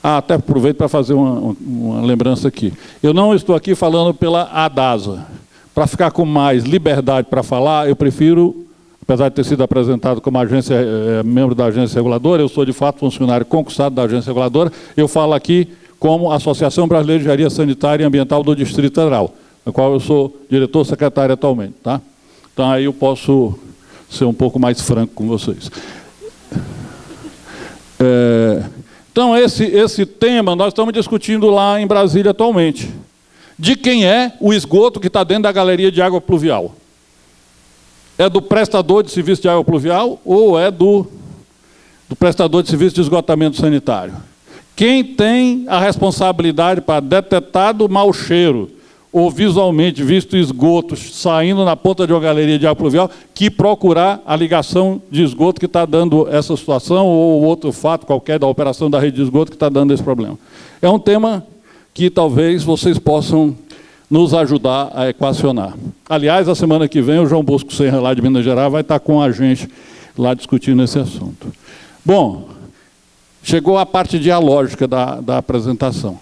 até aproveito para fazer uma lembrança aqui. Eu não estou aqui falando pela ADASA. Para ficar com mais liberdade para falar, eu prefiro, apesar de ter sido apresentado como membro da agência reguladora, eu sou de fato funcionário concursado da agência reguladora, eu falo aqui como Associação Brasileira de Engenharia Sanitária e Ambiental do Distrito Federal, na qual eu sou diretor-secretário atualmente. Tá? Então aí eu posso ser um pouco mais franco com vocês. Então esse tema nós estamos discutindo lá em Brasília atualmente. De quem é o esgoto que está dentro da galeria de água pluvial? É do prestador de serviço de água pluvial ou é do prestador de serviço de esgotamento sanitário? Quem tem a responsabilidade para detectar do mau cheiro ou visualmente visto esgotos saindo na ponta de uma galeria de água pluvial, que procurar a ligação de esgoto que está dando essa situação ou outro fato qualquer da operação da rede de esgoto que está dando esse problema? É um tema que talvez vocês possam nos ajudar a equacionar. Aliás, a semana que vem o João Bosco Serra, lá de Minas Gerais, vai estar com a gente lá discutindo esse assunto. Bom, chegou a parte dialógica da apresentação.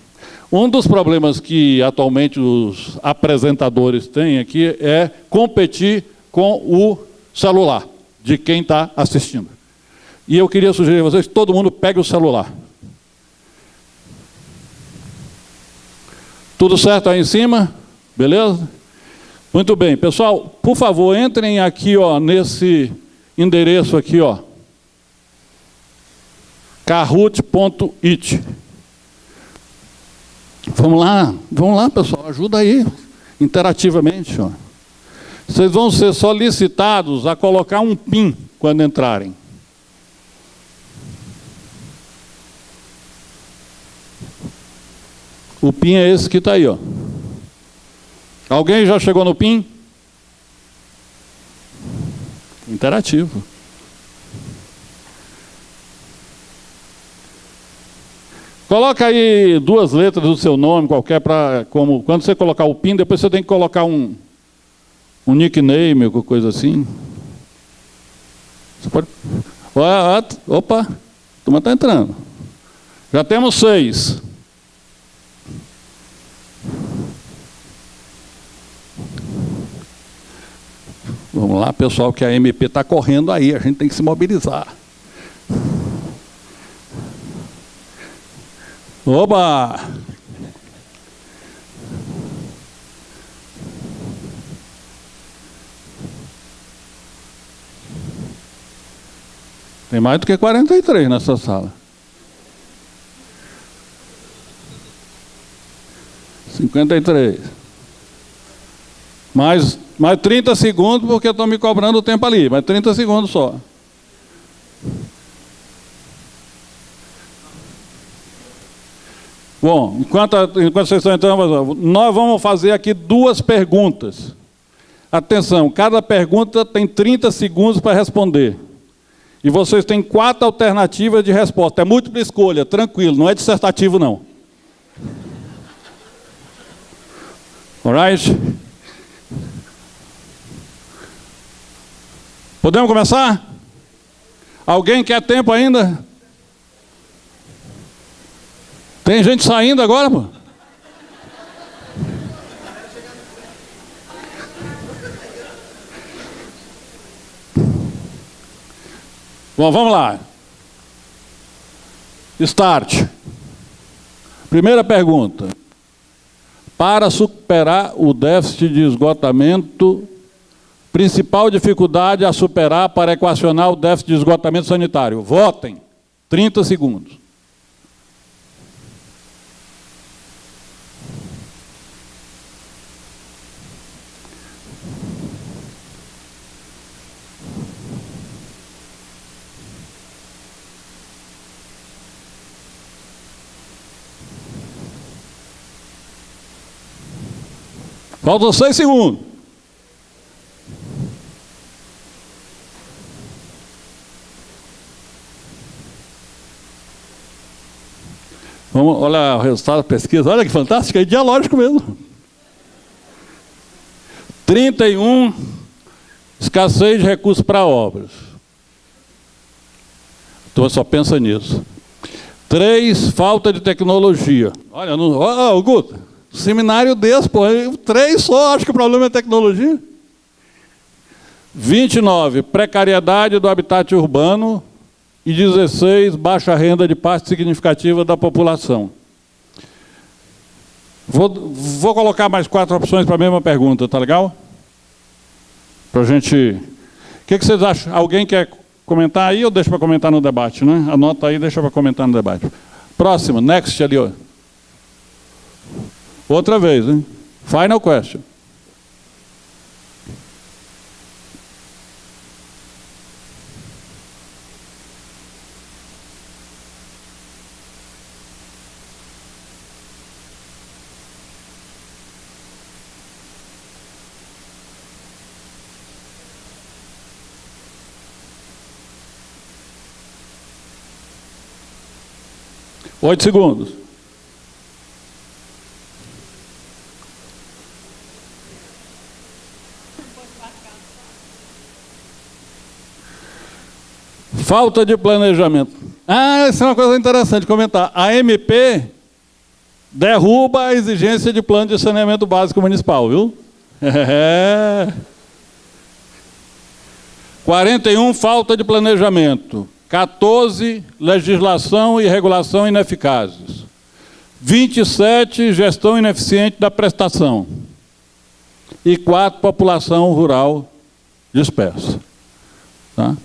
Um dos problemas que atualmente os apresentadores têm aqui é competir com o celular de quem está assistindo. E eu queria sugerir a vocês que todo mundo pegue o celular. Tudo certo aí em cima? Beleza? Muito bem. Pessoal, por favor, entrem aqui, ó, nesse endereço aqui, ó. kahoot.it. Vamos lá, pessoal, ajuda aí, interativamente. Ó. Vocês vão ser solicitados a colocar um PIN quando entrarem. O PIN é esse que está aí, ó. Alguém já chegou no PIN? Interativo. Coloca aí 2 letras do seu nome, qualquer, quando você colocar o PIN, depois você tem que colocar um nickname, alguma coisa assim. Você pode... Opa, a turma está entrando. Já temos 6. Vamos lá, pessoal, que a MP está correndo aí, a gente tem que se mobilizar. Oba! Tem mais do que 43 nessa sala. 53. Mais 30 segundos, porque estão me cobrando o tempo ali. Mais 30 segundos só. Bom, enquanto vocês estão entrando, nós vamos fazer aqui 2 perguntas. Atenção, cada pergunta tem 30 segundos para responder. E vocês têm 4 alternativas de resposta. É múltipla escolha, tranquilo, não é dissertativo não. Alright? Podemos começar? Alguém quer tempo ainda? Tem gente saindo agora, pô? Bom, vamos lá. Start. Primeira pergunta. Para superar o déficit de esgotamento, principal dificuldade a superar para equacionar o déficit de esgotamento sanitário. Votem. 30 segundos. Faltam 6 segundos. Vamos olhar o resultado da pesquisa. Olha que fantástico, é dialógico mesmo. 31, escassez de recursos para obras. Então só pensa nisso. 3, falta de tecnologia. Olha, Guto. Seminário desse, pô, 3 só, acho que o problema é tecnologia. 29, precariedade do habitat urbano. E 16, baixa renda de parte significativa da população. Vou colocar mais 4 opções para a mesma pergunta, tá legal? Para a gente... O que vocês acham? Alguém quer comentar aí ou deixa para comentar no debate, né? Anota aí e deixa para comentar no debate. Próximo, next ali, ó. Outra vez, hein? Final question. Oito segundos. Falta de planejamento. Essa é uma coisa interessante de comentar. A MP derruba a exigência de plano de saneamento básico municipal, viu? 41, falta de planejamento. 14, legislação e regulação ineficazes. 27, gestão ineficiente da prestação. E 4, população rural dispersa. Tá?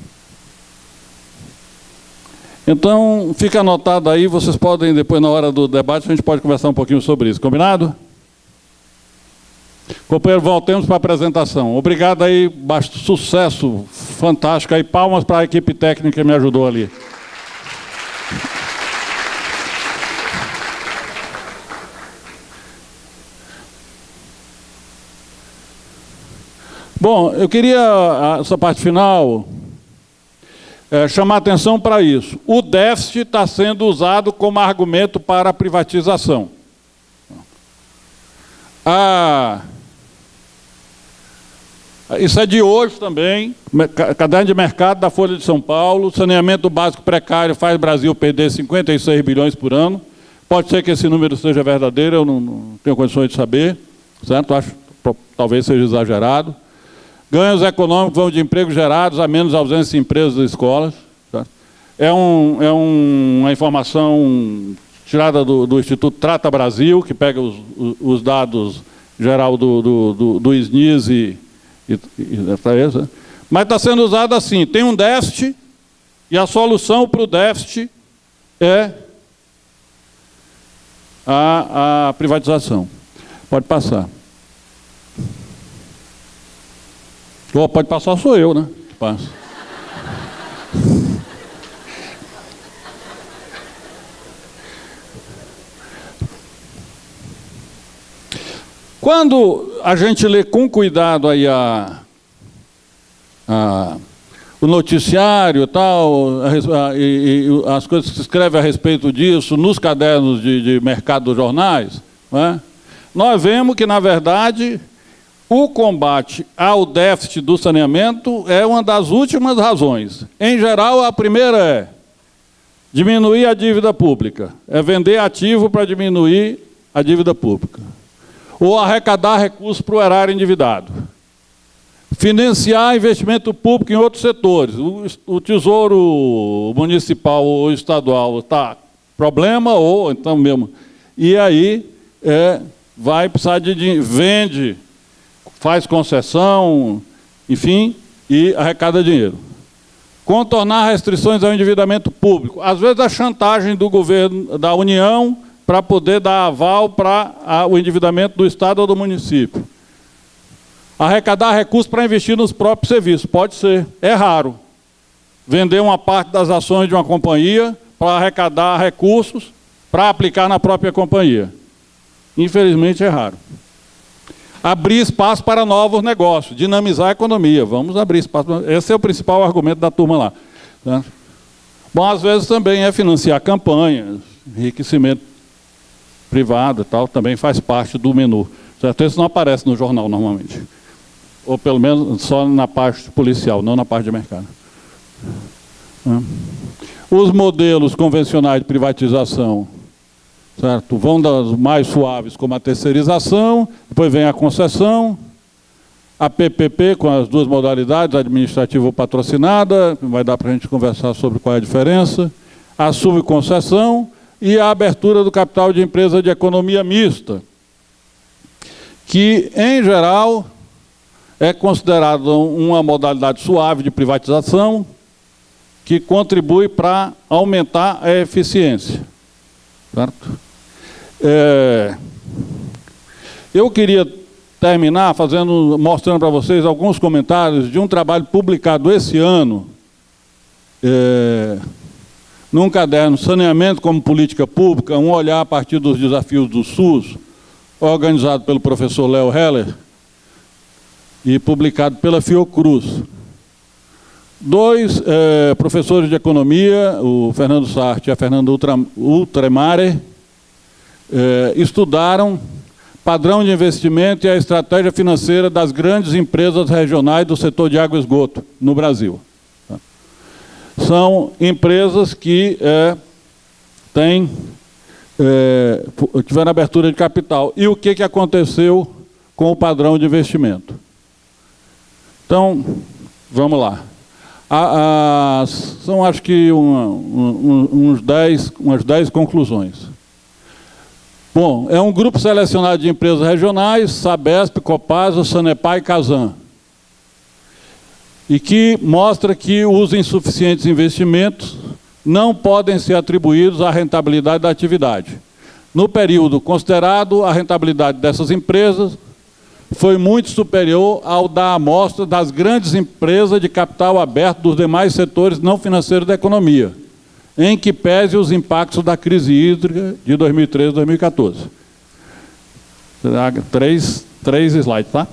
Então, fica anotado aí, vocês podem, depois na hora do debate, a gente pode conversar um pouquinho sobre isso. Combinado? Companheiro, voltemos para a apresentação. Obrigado aí, sucesso, fantástico aí. Palmas para a equipe técnica que me ajudou ali. Bom, eu queria, essa parte final, chamar atenção para isso. O déficit está sendo usado como argumento para a privatização. Isso é de hoje também, caderno de mercado da Folha de São Paulo, saneamento básico precário faz o Brasil perder 56 bilhões por ano. Pode ser que esse número seja verdadeiro, eu não tenho condições de saber, certo? Acho que talvez seja exagerado. Ganhos econômicos vão de empregos gerados a menos ausência de empresas e escolas. Certo? É uma informação tirada do Instituto Trata Brasil, que pega os dados geral do SNIS mas está sendo usado assim, tem um déficit e a solução para o déficit é a privatização. Pode passar. Ou pode passar, sou eu, né? Passa. Quando a gente lê com cuidado aí o noticiário e as coisas que se escrevem a respeito disso nos cadernos de mercado dos jornais, né, nós vemos que, na verdade, o combate ao déficit do saneamento é uma das últimas razões. Em geral, a primeira é diminuir a dívida pública, é vender ativo para diminuir a dívida pública. Ou arrecadar recursos para o erário endividado. Financiar investimento público em outros setores. O tesouro municipal ou estadual está problema, ou então mesmo. E aí vai precisar vende, faz concessão, enfim, e arrecada dinheiro. Contornar restrições ao endividamento público. Às vezes a chantagem do governo da União para poder dar aval para o endividamento do Estado ou do município. Arrecadar recursos para investir nos próprios serviços. Pode ser, é raro. Vender uma parte das ações de uma companhia para arrecadar recursos para aplicar na própria companhia. Infelizmente é raro. Abrir espaço para novos negócios, dinamizar a economia. Vamos abrir espaço. Esse é o principal argumento da turma lá. Né? Bom, às vezes também é financiar campanhas, enriquecimento privado e tal, também faz parte do menu. Certo? Isso não aparece no jornal normalmente. Ou pelo menos só na parte policial, não na parte de mercado. Os modelos convencionais de privatização, certo, vão das mais suaves, como a terceirização, depois vem a concessão, a PPP com as duas modalidades, administrativa ou patrocinada, vai dar para a gente conversar sobre qual é a diferença, a subconcessão, e a abertura do capital de empresa de economia mista, que, em geral, é considerada uma modalidade suave de privatização que contribui para aumentar a eficiência. Certo? Eu queria terminar mostrando para vocês alguns comentários de um trabalho publicado esse ano, num caderno Saneamento como Política Pública, um olhar a partir dos desafios do SUS, organizado pelo professor Léo Heller e publicado pela Fiocruz. Dois professores de economia, o Fernando Sartre e a Fernanda Ultremare, estudaram padrão de investimento e a estratégia financeira das grandes empresas regionais do setor de água e esgoto no Brasil. São empresas que tiveram abertura de capital. E o que aconteceu com o padrão de investimento? Então, vamos lá. São, acho que, umas 10 conclusões. Bom, é um grupo selecionado de empresas regionais, Sabesp, Copasa, Sanepar e Casan, e que mostra que os insuficientes investimentos não podem ser atribuídos à rentabilidade da atividade. No período considerado, a rentabilidade dessas empresas foi muito superior ao da amostra das grandes empresas de capital aberto dos demais setores não financeiros da economia, em que pese os impactos da crise hídrica de 2013 e 2014. Três slides, tá?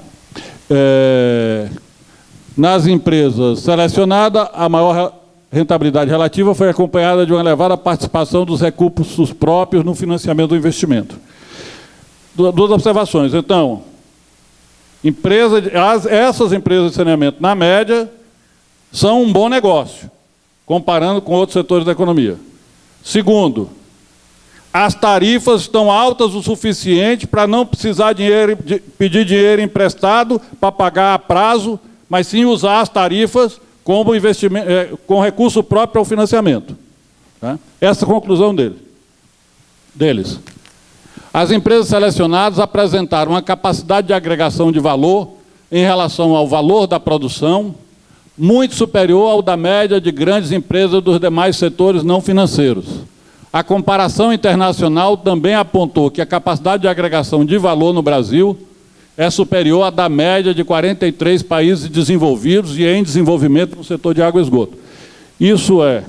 Nas empresas selecionadas, a maior rentabilidade relativa foi acompanhada de uma elevada participação dos recursos próprios no financiamento do investimento. Duas observações. Então, Essas empresas de saneamento, na média, são um bom negócio, comparando com outros setores da economia. Segundo, as tarifas estão altas o suficiente para não precisar pedir dinheiro emprestado para pagar a prazo, mas sim usar as tarifas como investimento, com recurso próprio ao financiamento. Tá? Essa é a conclusão deles. As empresas selecionadas apresentaram uma capacidade de agregação de valor em relação ao valor da produção muito superior ao da média de grandes empresas dos demais setores não financeiros. A comparação internacional também apontou que a capacidade de agregação de valor no Brasil é superior à da média de 43 países desenvolvidos e em desenvolvimento no setor de água e esgoto. Isso é,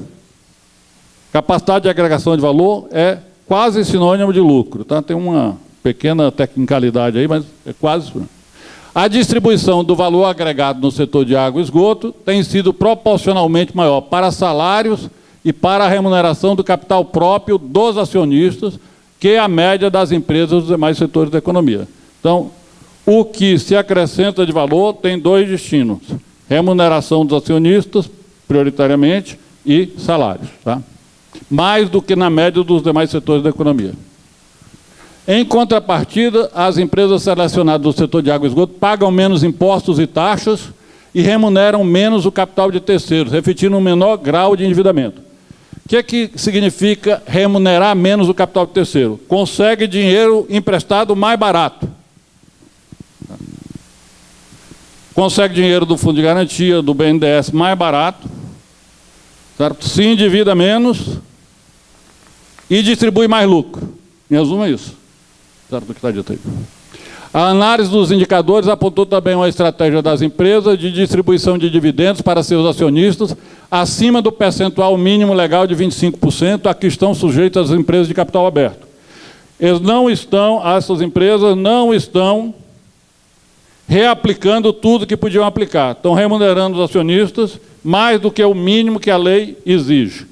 capacidade de agregação de valor é quase sinônimo de lucro. Tá? Tem uma pequena tecnicalidade aí, mas é quase. A distribuição do valor agregado no setor de água e esgoto tem sido proporcionalmente maior para salários e para a remuneração do capital próprio dos acionistas que a média das empresas dos demais setores da economia. Então, o que se acrescenta de valor tem dois destinos: remuneração dos acionistas, prioritariamente, e salários. Tá? Mais do que na média dos demais setores da economia. Em contrapartida, as empresas selecionadas do setor de água e esgoto pagam menos impostos e taxas e remuneram menos o capital de terceiros, refletindo um menor grau de endividamento. O que significa remunerar menos o capital de terceiro? Consegue dinheiro emprestado mais barato. Consegue dinheiro do Fundo de Garantia, do BNDES mais barato, certo? Se endivida menos e distribui mais lucro. Em resumo, é isso. Certo do que está dito aí. A análise dos indicadores apontou também uma estratégia das empresas de distribuição de dividendos para seus acionistas acima do percentual mínimo legal de 25% a que estão sujeitas as empresas de capital aberto. Essas empresas não estão reaplicando tudo que podiam aplicar. Estão remunerando os acionistas mais do que o mínimo que a lei exige.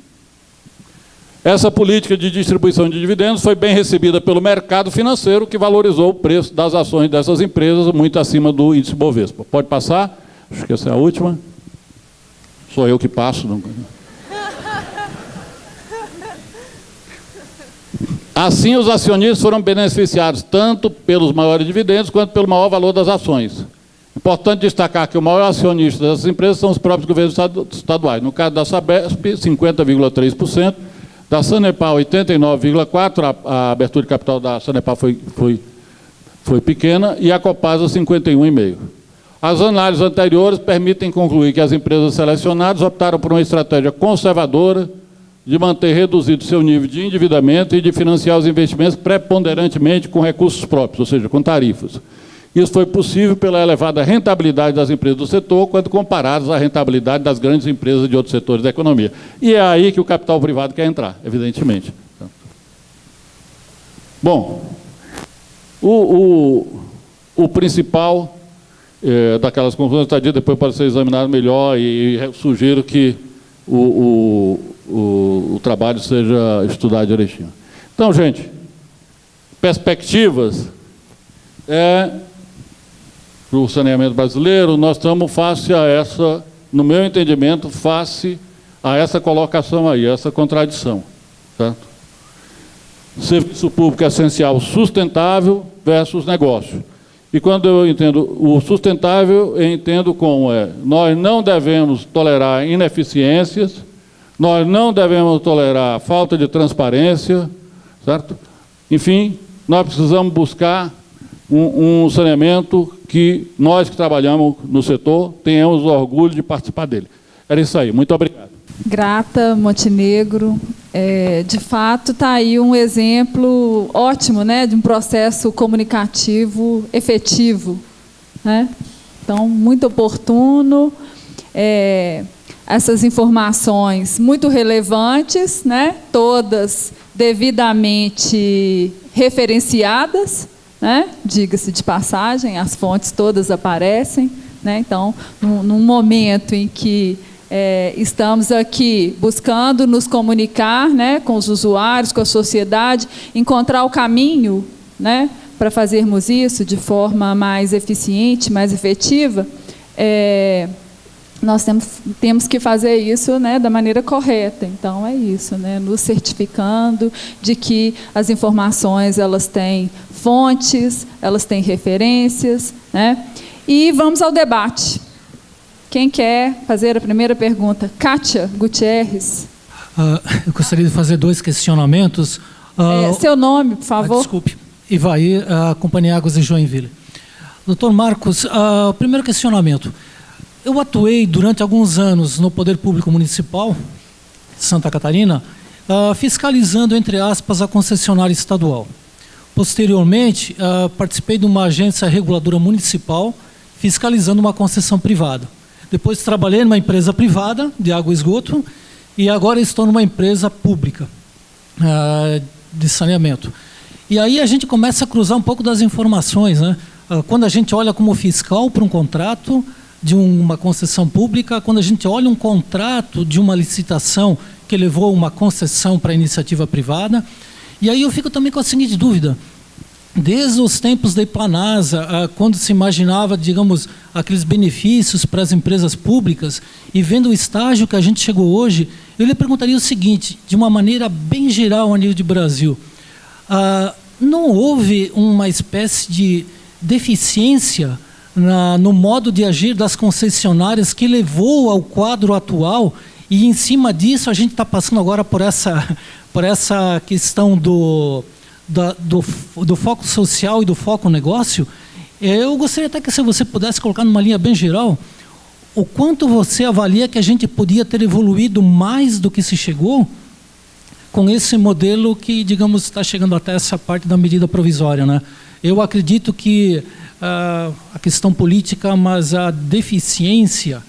Essa política de distribuição de dividendos foi bem recebida pelo mercado financeiro, que valorizou o preço das ações dessas empresas muito acima do índice Bovespa. Pode passar? Acho que essa é a última. Sou eu que passo. Não... Assim, os acionistas foram beneficiados tanto pelos maiores dividendos quanto pelo maior valor das ações. Importante destacar que o maior acionista dessas empresas são os próprios governos estaduais. No caso da Sabesp, 50,3%, da Sanepar, 89,4%, a abertura de capital da Sanepar foi pequena, e a Copasa, 51,5%. As análises anteriores permitem concluir que as empresas selecionadas optaram por uma estratégia conservadora de manter reduzido seu nível de endividamento e de financiar os investimentos preponderantemente com recursos próprios, ou seja, com tarifas. Isso foi possível pela elevada rentabilidade das empresas do setor, quando comparadas à rentabilidade das grandes empresas de outros setores da economia. E é aí que o capital privado quer entrar, evidentemente. Bom, o principal daquelas conclusões está dito, depois pode ser examinado melhor, e sugiro que o trabalho seja estudado direitinho. Então, gente, perspectivas para o saneamento brasileiro. Nós estamos face a essa, no meu entendimento, face a essa colocação aí, essa contradição. Certo? Serviço público essencial sustentável versus negócio. E quando eu entendo o sustentável, eu entendo como nós não devemos tolerar ineficiências, nós não devemos tolerar falta de transparência, certo? Enfim, nós precisamos buscar um saneamento que nós que trabalhamos no setor tenhamos o orgulho de participar dele. Era isso aí. Muito obrigado. Grata, Montenegro. De fato, está aí um exemplo ótimo, né, de um processo comunicativo efetivo. Né? Então, muito oportuno. Essas informações muito relevantes, né, todas devidamente referenciadas, né? Diga-se de passagem, as fontes todas aparecem, né? Então, num momento em que estamos aqui buscando nos comunicar, né, com os usuários, com a sociedade, encontrar o caminho, né, para fazermos isso de forma mais eficiente, mais efetiva, nós temos que fazer isso, né, da maneira correta. Então, é isso, né, nos certificando de que as informações elas têm fontes, elas têm referências, né? E vamos ao debate. Quem quer fazer a primeira pergunta? Kátia Gutierrez. Eu gostaria de fazer 2 questionamentos. Seu nome, por favor. Desculpe. Ivaí, Companhia Águas de Joinville. Doutor Marcos, primeiro questionamento. Eu atuei durante alguns anos no Poder Público Municipal de Santa Catarina, fiscalizando, entre aspas, a concessionária estadual. Posteriormente, participei de uma agência reguladora municipal fiscalizando uma concessão privada. Depois trabalhei numa empresa privada de água e esgoto e agora estou numa empresa pública de saneamento. E aí a gente começa a cruzar um pouco das informações, né? Quando a gente olha como fiscal para um contrato de uma concessão pública, quando a gente olha um contrato de uma licitação que levou uma concessão para a iniciativa privada. E aí eu fico também com a seguinte dúvida. Desde os tempos da Iplanasa, quando se imaginava, digamos, aqueles benefícios para as empresas públicas, e vendo o estágio que a gente chegou hoje, eu lhe perguntaria o seguinte, de uma maneira bem geral a nível de Brasil. Não houve uma espécie de deficiência no modo de agir das concessionárias que levou ao quadro atual, e em cima disso a gente está passando agora por essa questão do foco social e do foco negócio. Eu gostaria até que, se você pudesse colocar numa linha bem geral, o quanto você avalia que a gente podia ter evoluído mais do que se chegou com esse modelo que, digamos, está chegando até essa parte da medida provisória, né? Eu acredito que a questão política, mas a deficiência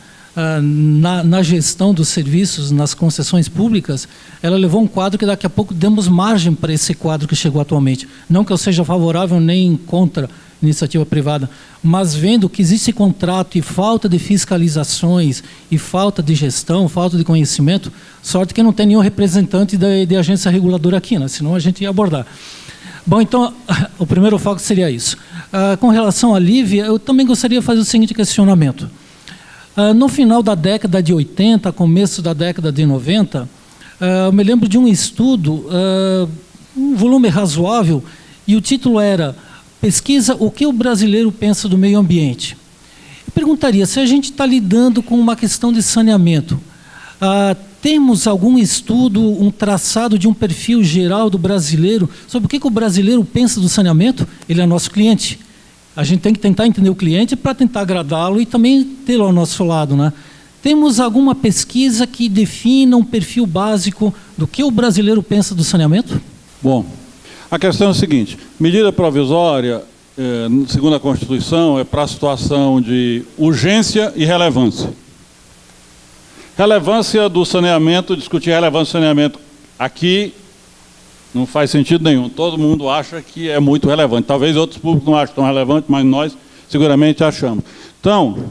na gestão dos serviços, nas concessões públicas, ela levou um quadro que daqui a pouco demos margem para esse quadro que chegou atualmente. Não que eu seja favorável nem contra iniciativa privada, mas vendo que existe contrato e falta de fiscalizações e falta de gestão, falta de conhecimento, sorte que não tem nenhum representante de agência reguladora aqui, né? Senão a gente ia abordar. Bom, então, o primeiro foco seria isso. Com relação à Lívia, eu também gostaria de fazer o seguinte questionamento. No final da década de 80, começo da década de 90, eu me lembro de um estudo, um volume razoável, e o título era Pesquisa o que o brasileiro pensa do meio ambiente. Eu perguntaria, se a gente está lidando com uma questão de saneamento, temos algum estudo, um traçado de um perfil geral do brasileiro sobre o que o brasileiro pensa do saneamento? Ele é nosso cliente. A gente tem que tentar entender o cliente para tentar agradá-lo e também tê-lo ao nosso lado, né? Temos alguma pesquisa que defina um perfil básico do que o brasileiro pensa do saneamento? Bom, a questão é a seguinte, medida provisória, segundo a Constituição, é para a situação de urgência e relevância. Relevância do saneamento, discutir relevância do saneamento aqui não faz sentido nenhum. Todo mundo acha que é muito relevante. Talvez outros públicos não achem tão relevante, mas nós seguramente achamos. Então,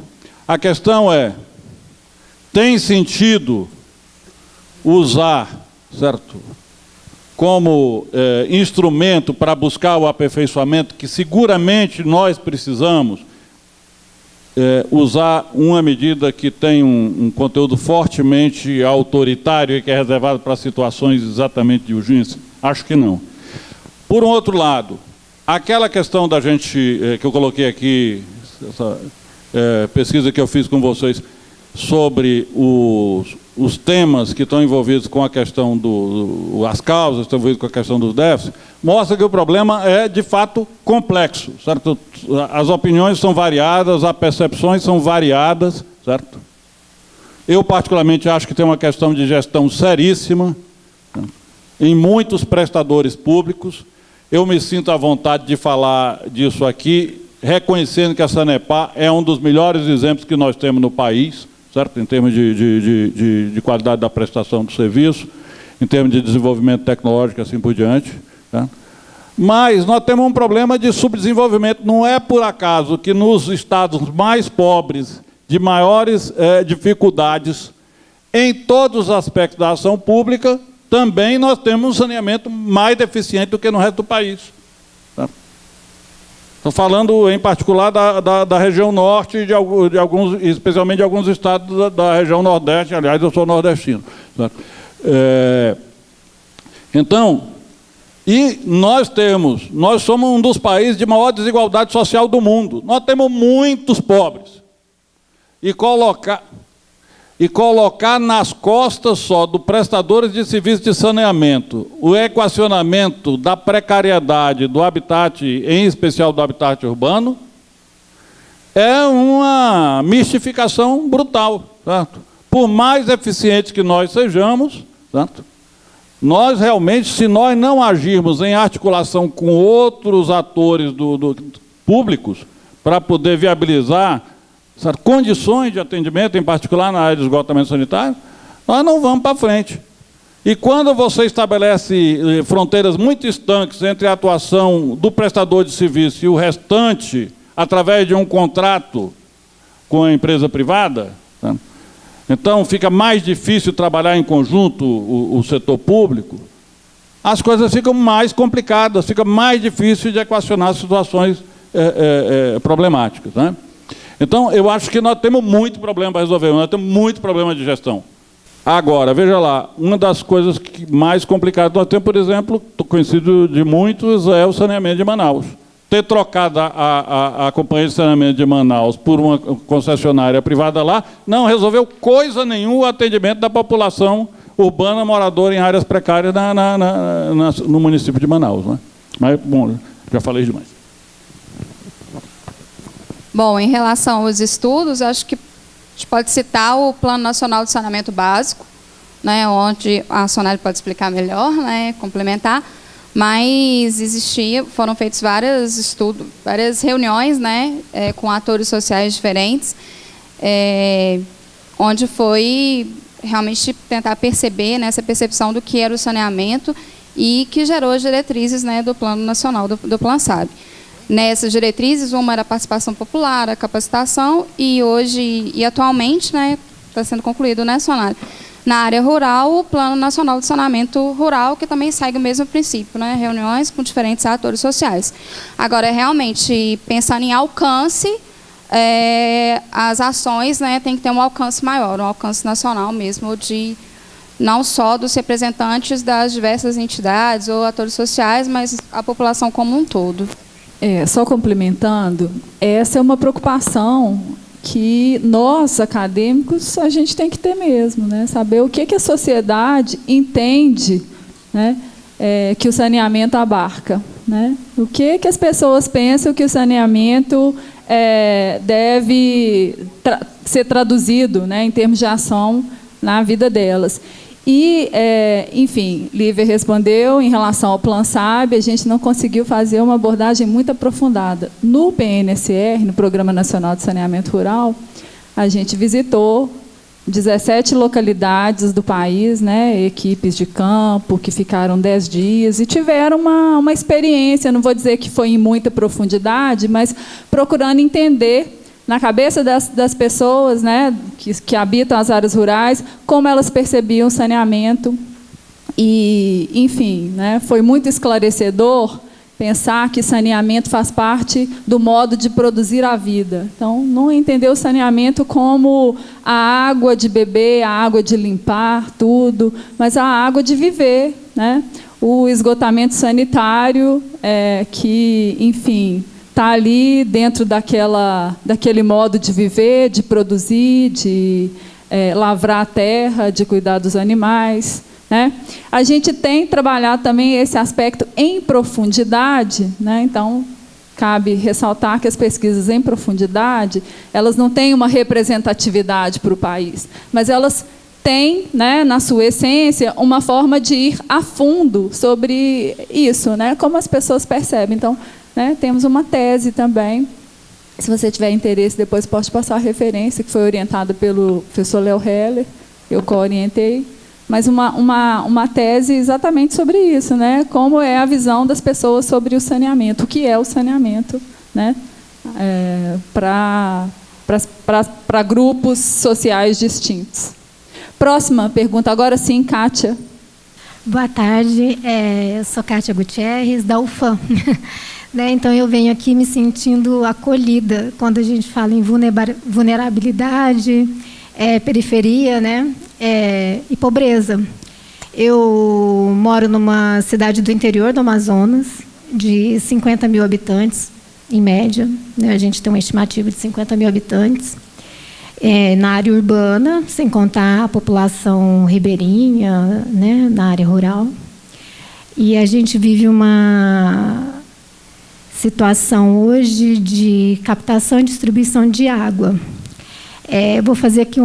a questão é, tem sentido usar, certo, como instrumento para buscar o aperfeiçoamento que seguramente nós precisamos, usar uma medida que tem um conteúdo fortemente autoritário e que é reservado para situações exatamente de urgência? Acho que não. Por um outro lado, aquela questão da gente, que eu coloquei aqui, essa pesquisa que eu fiz com vocês, sobre os temas que estão envolvidos com a questão as causas que estão envolvidas com a questão dos déficits, mostra que o problema é, de fato, complexo, certo? As opiniões são variadas, as percepções são variadas, certo? Eu, particularmente, acho que tem uma questão de gestão seríssima em muitos prestadores públicos. Eu me sinto à vontade de falar disso aqui, reconhecendo que a Sanepar é um dos melhores exemplos que nós temos no país, certo? Em termos de qualidade da prestação do serviço, em termos de desenvolvimento tecnológico, assim por diante. Tá? Mas nós temos um problema de subdesenvolvimento. Não é por acaso que nos estados mais pobres, de maiores dificuldades, em todos os aspectos da ação pública, também nós temos um saneamento mais deficiente do que no resto do país. Tá? Estou falando, em particular, da região norte, de alguns, especialmente de alguns estados da região nordeste. Aliás, eu sou nordestino. Então, e nós somos um dos países de maior desigualdade social do mundo. Nós temos muitos pobres. E colocar nas costas só do prestadores de serviços de saneamento o equacionamento da precariedade do habitat, em especial do habitat urbano, é uma mistificação brutal. Certo? Por mais eficientes que nós sejamos, certo? Nós realmente, se nós não agirmos em articulação com outros atores públicos para poder viabilizar condições de atendimento, em particular na área de esgotamento sanitário, nós não vamos para frente. E quando você estabelece fronteiras muito estanques entre a atuação do prestador de serviço e o restante, através de um contrato com a empresa privada, tá? Então fica mais difícil trabalhar em conjunto o setor público, as coisas ficam mais complicadas, fica mais difícil de equacionar situações problemáticas, né? Então, eu acho que nós temos muito problema para resolver, nós temos muito problema de gestão. Agora, veja lá, uma das coisas mais complicadas nós temos, por exemplo, conhecido de muitos, é o saneamento de Manaus. Ter trocado a companhia de saneamento de Manaus por uma concessionária privada lá, não resolveu coisa nenhuma o atendimento da população urbana moradora em áreas precárias no município de Manaus, né? Mas, bom, já falei demais. Bom, em relação aos estudos, acho que a gente pode citar o Plano Nacional de Saneamento Básico, né, onde a Sonali pode explicar melhor, né, complementar, mas foram feitos vários estudos, várias reuniões, né, com atores sociais diferentes, onde foi realmente tentar perceber, né, essa percepção do que era o saneamento e que gerou as diretrizes, né, do Plano Nacional, do Plan SAB. Nessas diretrizes, uma era a participação popular, a capacitação, e hoje, e atualmente, né, está sendo concluído, né, Sonali? Na área rural, o Plano Nacional de Saneamento Rural, que também segue o mesmo princípio, né, reuniões com diferentes atores sociais. Agora, realmente, pensando em alcance, as ações, né, tem que ter um alcance maior, um alcance nacional mesmo, não só dos representantes das diversas entidades ou atores sociais, mas a população como um todo. Só complementando, essa é uma preocupação que nós, acadêmicos, a gente tem que ter mesmo, né? Saber o que a sociedade entende, né, que o saneamento abarca, né? O que as pessoas pensam que o saneamento deve ser traduzido, né, em termos de ação na vida delas. E, enfim, Lívia respondeu em relação ao Plan SAB, a gente não conseguiu fazer uma abordagem muito aprofundada. No PNSR, no Programa Nacional de Saneamento Rural, a gente visitou 17 localidades do país, né, equipes de campo que ficaram 10 dias e tiveram uma experiência, não vou dizer que foi em muita profundidade, mas procurando entender na cabeça das pessoas, né, que habitam as áreas rurais, como elas percebiam o saneamento. E, enfim, né, foi muito esclarecedor pensar que saneamento faz parte do modo de produzir a vida. Então, não entender o saneamento como a água de beber, a água de limpar, tudo, mas a água de viver, né? O esgotamento sanitário, que, enfim, está ali dentro daquele modo de viver, de produzir, de lavrar a terra, de cuidar dos animais, né? A gente tem trabalhado também esse aspecto em profundidade, né? Então, cabe ressaltar que as pesquisas em profundidade, elas não têm uma representatividade para o país, mas elas têm, né, na sua essência, uma forma de ir a fundo sobre isso, né? Como as pessoas percebem. Então, né, temos uma tese também, se você tiver interesse, depois posso passar a referência, que foi orientada pelo professor Léo Heller, eu co-orientei, mas uma tese exatamente sobre isso, né, como é a visão das pessoas sobre o saneamento, o que é o saneamento, né, para grupos sociais distintos. Próxima pergunta, agora sim, Kátia. Boa tarde, eu sou Kátia Gutierrez, da UFAM. né? Então, eu venho aqui me sentindo acolhida quando a gente fala em vulnerabilidade, periferia, né? E pobreza. Eu moro numa cidade do interior do Amazonas, de 50 mil habitantes, em média, né? A gente tem uma estimativa de 50 mil habitantes. Na área urbana, sem contar a população ribeirinha, né? Na área rural. E a gente vive uma situação hoje de captação e distribuição de água. Vou fazer aqui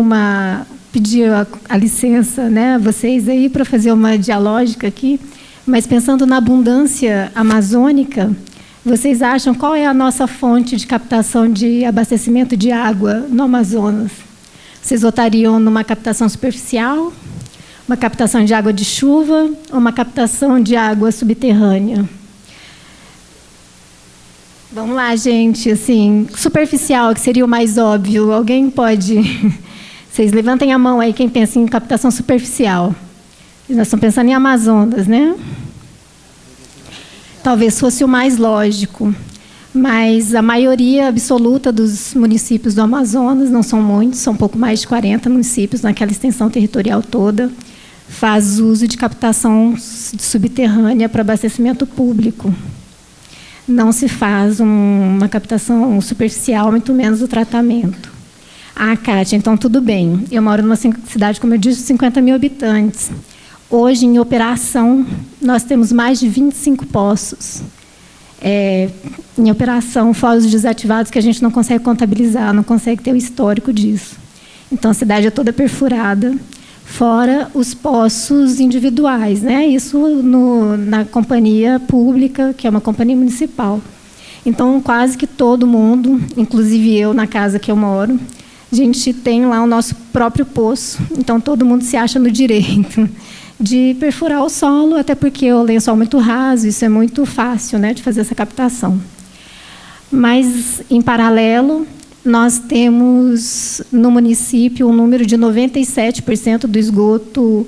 pedir a licença, né, a vocês aí para fazer uma dialógica aqui, mas pensando na abundância amazônica, vocês acham qual é a nossa fonte de captação de abastecimento de água no Amazonas? Vocês votariam numa captação superficial, uma captação de água de chuva ou uma captação de água subterrânea? Vamos lá, gente, assim, superficial, que seria o mais óbvio. Alguém pode... Vocês levantem a mão aí, quem pensa em captação superficial. Nós estamos pensando em Amazonas, né? Talvez fosse o mais lógico, mas a maioria absoluta dos municípios do Amazonas, não são muitos, são um pouco mais de 40 municípios naquela extensão territorial toda, faz uso de captação subterrânea para abastecimento público. Não se faz uma captação superficial, muito menos o tratamento. Kátia, então tudo bem. Eu moro numa cidade, como eu disse, de 50 mil habitantes. Hoje, em operação, nós temos mais de 25 poços. Em operação, fora os desativados, que a gente não consegue contabilizar, não consegue ter o histórico disso. Então, a cidade é toda perfurada, fora os poços individuais, né? Isso na companhia pública, que é uma companhia municipal. Então, quase que todo mundo, inclusive eu, na casa que eu moro, a gente tem lá o nosso próprio poço, então todo mundo se acha no direito de perfurar o solo, até porque o lençol é muito raso, isso é muito fácil, né, de fazer essa captação. Mas, em paralelo, nós temos no município um número de 97% do esgoto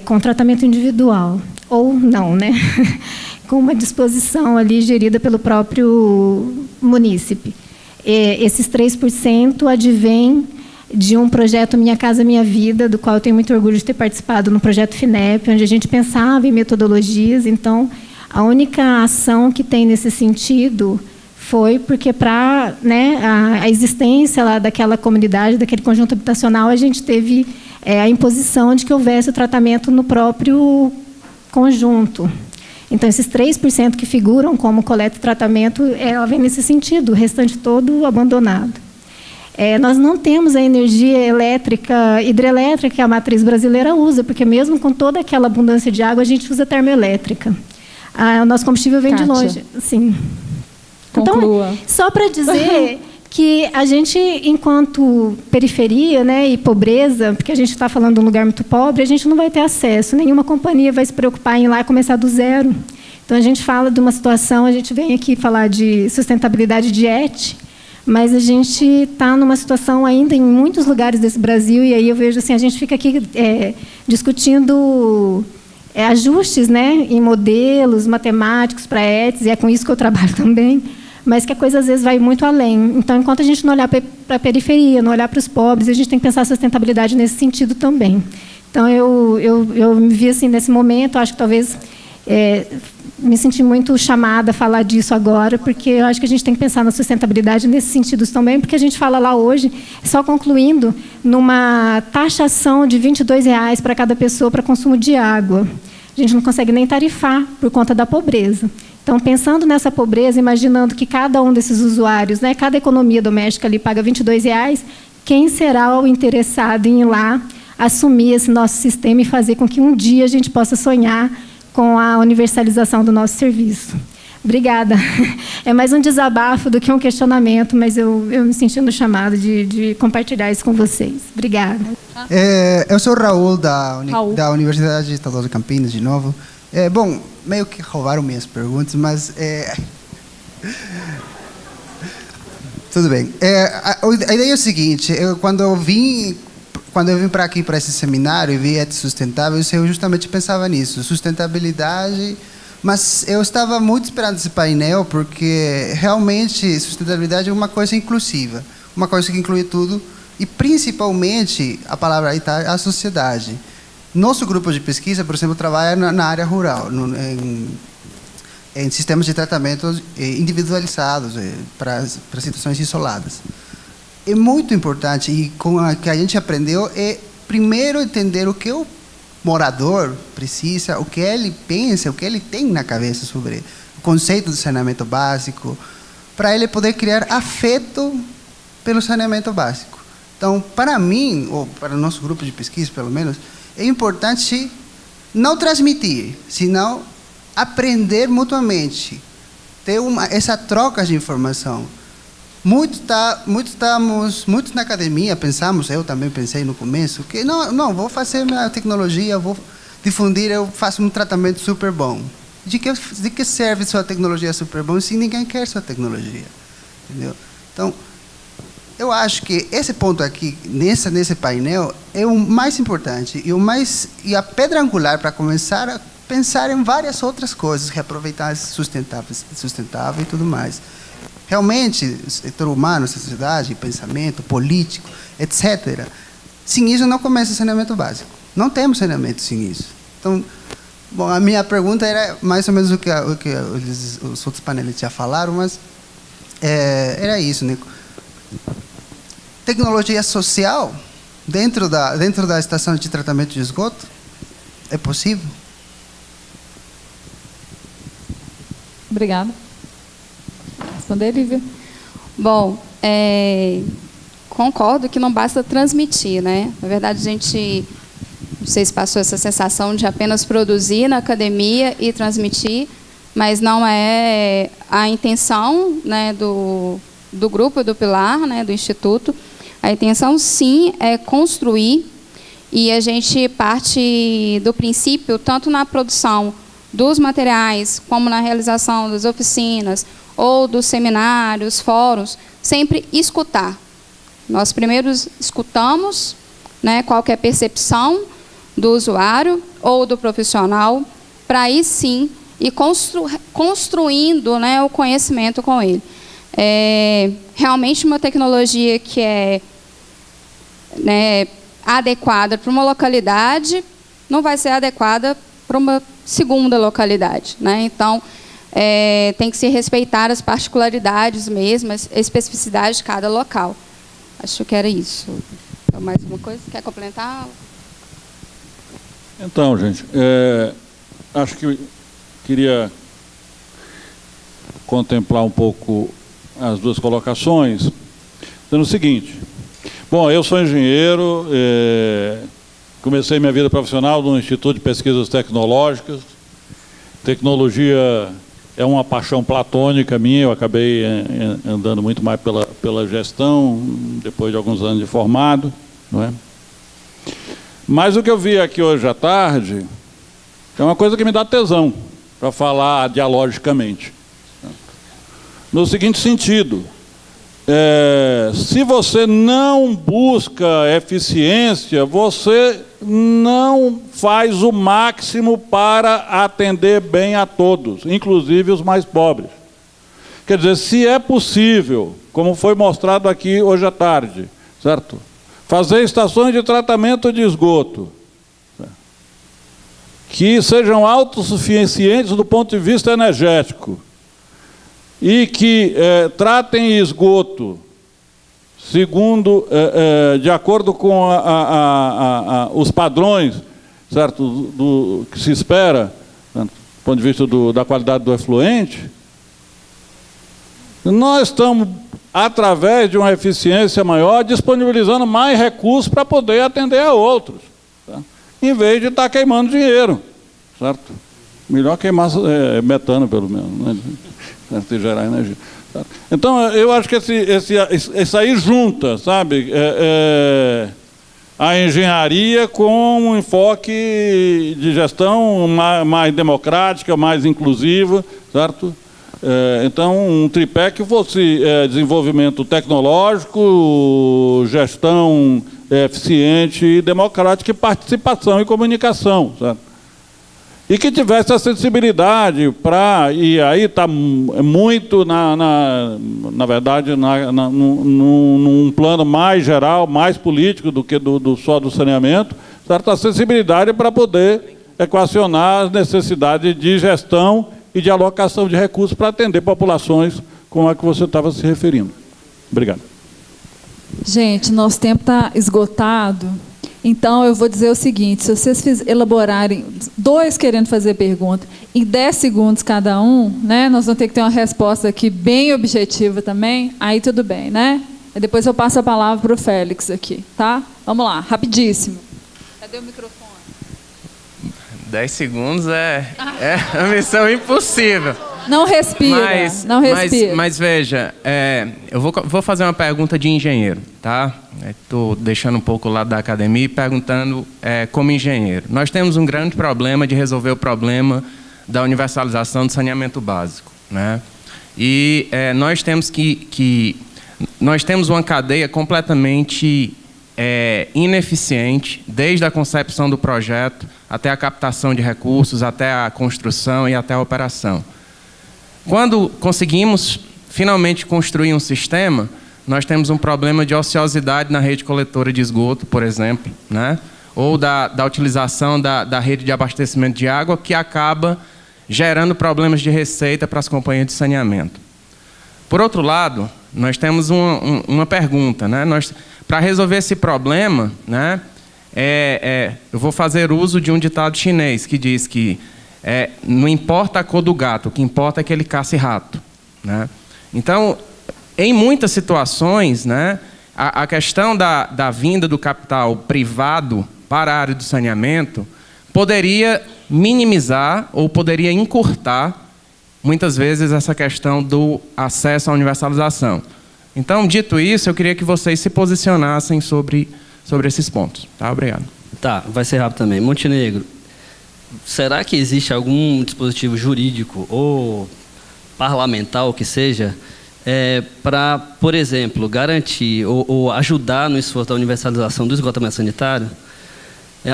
com tratamento individual, ou não, né? Com uma disposição ali gerida pelo próprio munícipe. Esses 3% advêm de um projeto Minha Casa Minha Vida, do qual eu tenho muito orgulho de ter participado no projeto FINEP, onde a gente pensava em metodologias. Então, a única ação que tem nesse sentido foi porque, para, né, a existência lá daquela comunidade, daquele conjunto habitacional, a gente teve a imposição de que houvesse o tratamento no próprio conjunto. Então, esses 3% que figuram como coleta e tratamento, ela vem nesse sentido, o restante todo abandonado. Nós não temos a energia elétrica, hidrelétrica que a matriz brasileira usa, porque mesmo com toda aquela abundância de água, a gente usa termoelétrica. O nosso combustível vem de longe. Sim. Conclua. Então, só para dizer que a gente, enquanto periferia, né, e pobreza, porque a gente está falando de um lugar muito pobre, a gente não vai ter acesso, nenhuma companhia vai se preocupar em ir lá e começar do zero. Então, a gente fala de uma situação, a gente vem aqui falar de sustentabilidade de ET, mas a gente está numa situação ainda em muitos lugares desse Brasil, e aí eu vejo assim, a gente fica aqui discutindo ajustes, né, em modelos matemáticos para ETs, e é com isso que eu trabalho também, mas que a coisa às vezes vai muito além. Então, enquanto a gente não olhar para a periferia, não olhar para os pobres, a gente tem que pensar a sustentabilidade nesse sentido também. Então, eu me vi assim nesse momento, acho que talvez me senti muito chamada a falar disso agora, porque eu acho que a gente tem que pensar na sustentabilidade nesses sentidos também, porque a gente fala lá hoje, só concluindo, numa taxação de R$22 para cada pessoa para consumo de água. A gente não consegue nem tarifar por conta da pobreza. Então, pensando nessa pobreza, imaginando que cada um desses usuários, né, cada economia doméstica ali paga R$22, quem será o interessado em ir lá assumir esse nosso sistema e fazer com que um dia a gente possa sonhar com a universalização do nosso serviço? Obrigada. É mais um desabafo do que um questionamento, mas eu me senti no chamado de compartilhar isso com vocês. Obrigada. Eu sou o Raul, da Universidade Estadual de Campinas, de novo. Bom, meio que roubaram minhas perguntas, mas... Tudo bem. A ideia é o seguinte, quando eu vim para aqui, para esse seminário, e vi ET Sustentável, eu justamente pensava nisso, sustentabilidade Mas eu estava muito esperando esse painel, porque realmente sustentabilidade é uma coisa inclusiva, uma coisa que inclui tudo, e principalmente, a palavra aí está, a sociedade. Nosso grupo de pesquisa, por exemplo, trabalha na área rural, em sistemas de tratamento individualizados para situações isoladas. É muito importante, e com o que a gente aprendeu, é primeiro entender o que o morador precisa, o que ele pensa, o que ele tem na cabeça sobre o conceito de saneamento básico, para ele poder criar afeto pelo saneamento básico. Então, para mim, ou para o nosso grupo de pesquisa, pelo menos, é importante não transmitir, senão aprender mutuamente, ter essa troca de informação. Muitos na academia pensamos, eu também pensei no começo, que não, vou fazer minha tecnologia, vou difundir, eu faço um tratamento super bom. De que serve sua tecnologia super bom se ninguém quer sua tecnologia? Entendeu? Então, eu acho que esse ponto aqui, nesse painel, é o mais importante e a pedra angular para começar a pensar em várias outras coisas, reaproveitar sustentável e tudo mais. Realmente, o setor humano, sociedade, pensamento, político, etc. Sem isso não começa o saneamento básico. Não temos saneamento sem isso. Então, bom, a minha pergunta era mais ou menos o que os outros painéis já falaram, mas era isso, Nico. Tecnologia social dentro da estação de tratamento de esgoto é possível? Obrigada. Responder, Lívia? Bom, concordo que não basta transmitir, né? Na verdade, a gente, não sei se passou essa sensação de apenas produzir na academia e transmitir, mas não é a intenção, né, do grupo do Pilar, né, do Instituto. A intenção, sim, é construir, e a gente parte do princípio, tanto na produção dos materiais, como na realização das oficinas, ou dos seminários, fóruns, sempre escutar. Nós primeiro escutamos, né, qual que é a percepção do usuário ou do profissional, para aí sim ir construindo, né, o conhecimento com ele. Realmente uma tecnologia que é, né, adequada para uma localidade, não vai ser adequada para uma segunda localidade, né? Então, tem que se respeitar as particularidades mesmo, a especificidade de cada local. Acho que era isso. Mais alguma coisa? Quer complementar? Então, gente, acho que queria contemplar um pouco as duas colocações, dizendo o seguinte. Bom, eu sou engenheiro, comecei minha vida profissional no Instituto de Pesquisas Tecnológicas. Tecnologia é uma paixão platônica minha, eu acabei andando muito mais pela gestão, depois de alguns anos de formado, não é? Mas o que eu vi aqui hoje à tarde é uma coisa que me dá tesão, para falar dialogicamente. No seguinte sentido, se você não busca eficiência, você não faz o máximo para atender bem a todos, inclusive os mais pobres. Quer dizer, se é possível, como foi mostrado aqui hoje à tarde, certo? Fazer estações de tratamento de esgoto que sejam autossuficientes do ponto de vista energético e que tratem esgoto segundo, de acordo com os padrões, certo, do que se espera, né, do ponto de vista da qualidade do efluente, nós estamos, através de uma eficiência maior, disponibilizando mais recursos para poder atender a outros, tá? Em vez de estar queimando dinheiro, certo? Melhor queimar metano, pelo menos, né? E gerar energia. Certo? Então, eu acho que esse aí junta, sabe, a engenharia com um enfoque de gestão mais democrática, mais inclusiva, certo? Então, um tripé que fosse desenvolvimento tecnológico, gestão eficiente e democrática, e participação e comunicação, certo? e que tivesse a sensibilidade para, e aí está muito, na verdade, num plano mais geral, mais político do que só do saneamento, certa sensibilidade para poder equacionar as necessidades de gestão e de alocação de recursos para atender populações como a que você estava se referindo. Obrigado. Gente, nosso tempo está esgotado. Então, eu vou dizer o seguinte, se vocês elaborarem, 2 querendo fazer pergunta, em 10 segundos cada um, né, nós vamos ter que ter uma resposta aqui bem objetiva também, aí tudo bem, né? E depois eu passo a palavra para o Félix aqui, tá? Vamos lá, rapidíssimo. Cadê o microfone? 10 segundos é uma missão impossível. Não respira, não respira. Mas veja, eu vou fazer uma pergunta de engenheiro, tá? Estou deixando um pouco o lado da academia e perguntando como engenheiro. Nós temos um grande problema de resolver o problema da universalização do saneamento básico, né? E nós temos nós temos uma cadeia completamente ineficiente, desde a concepção do projeto até a captação de recursos, até a construção e até a operação. Quando conseguimos finalmente construir um sistema, nós temos um problema de ociosidade na rede coletora de esgoto, por exemplo, né? Ou da utilização da rede de abastecimento de água, que acaba gerando problemas de receita para as companhias de saneamento. Por outro lado, nós temos uma pergunta, né? Para resolver esse problema, né, eu vou fazer uso de um ditado chinês que diz que não importa a cor do gato, o que importa é que ele caça rato, né? Então, em muitas situações, né, a questão da vinda do capital privado para a área do saneamento poderia minimizar ou poderia encurtar, muitas vezes, essa questão do acesso à universalização. Então, dito isso, eu queria que vocês se posicionassem sobre esses pontos. Tá? Obrigado. Tá, vai ser rápido também. Montenegro, será que existe algum dispositivo jurídico ou parlamentar, o que seja, para, por exemplo, garantir ou ajudar no esforço da universalização do esgotamento sanitário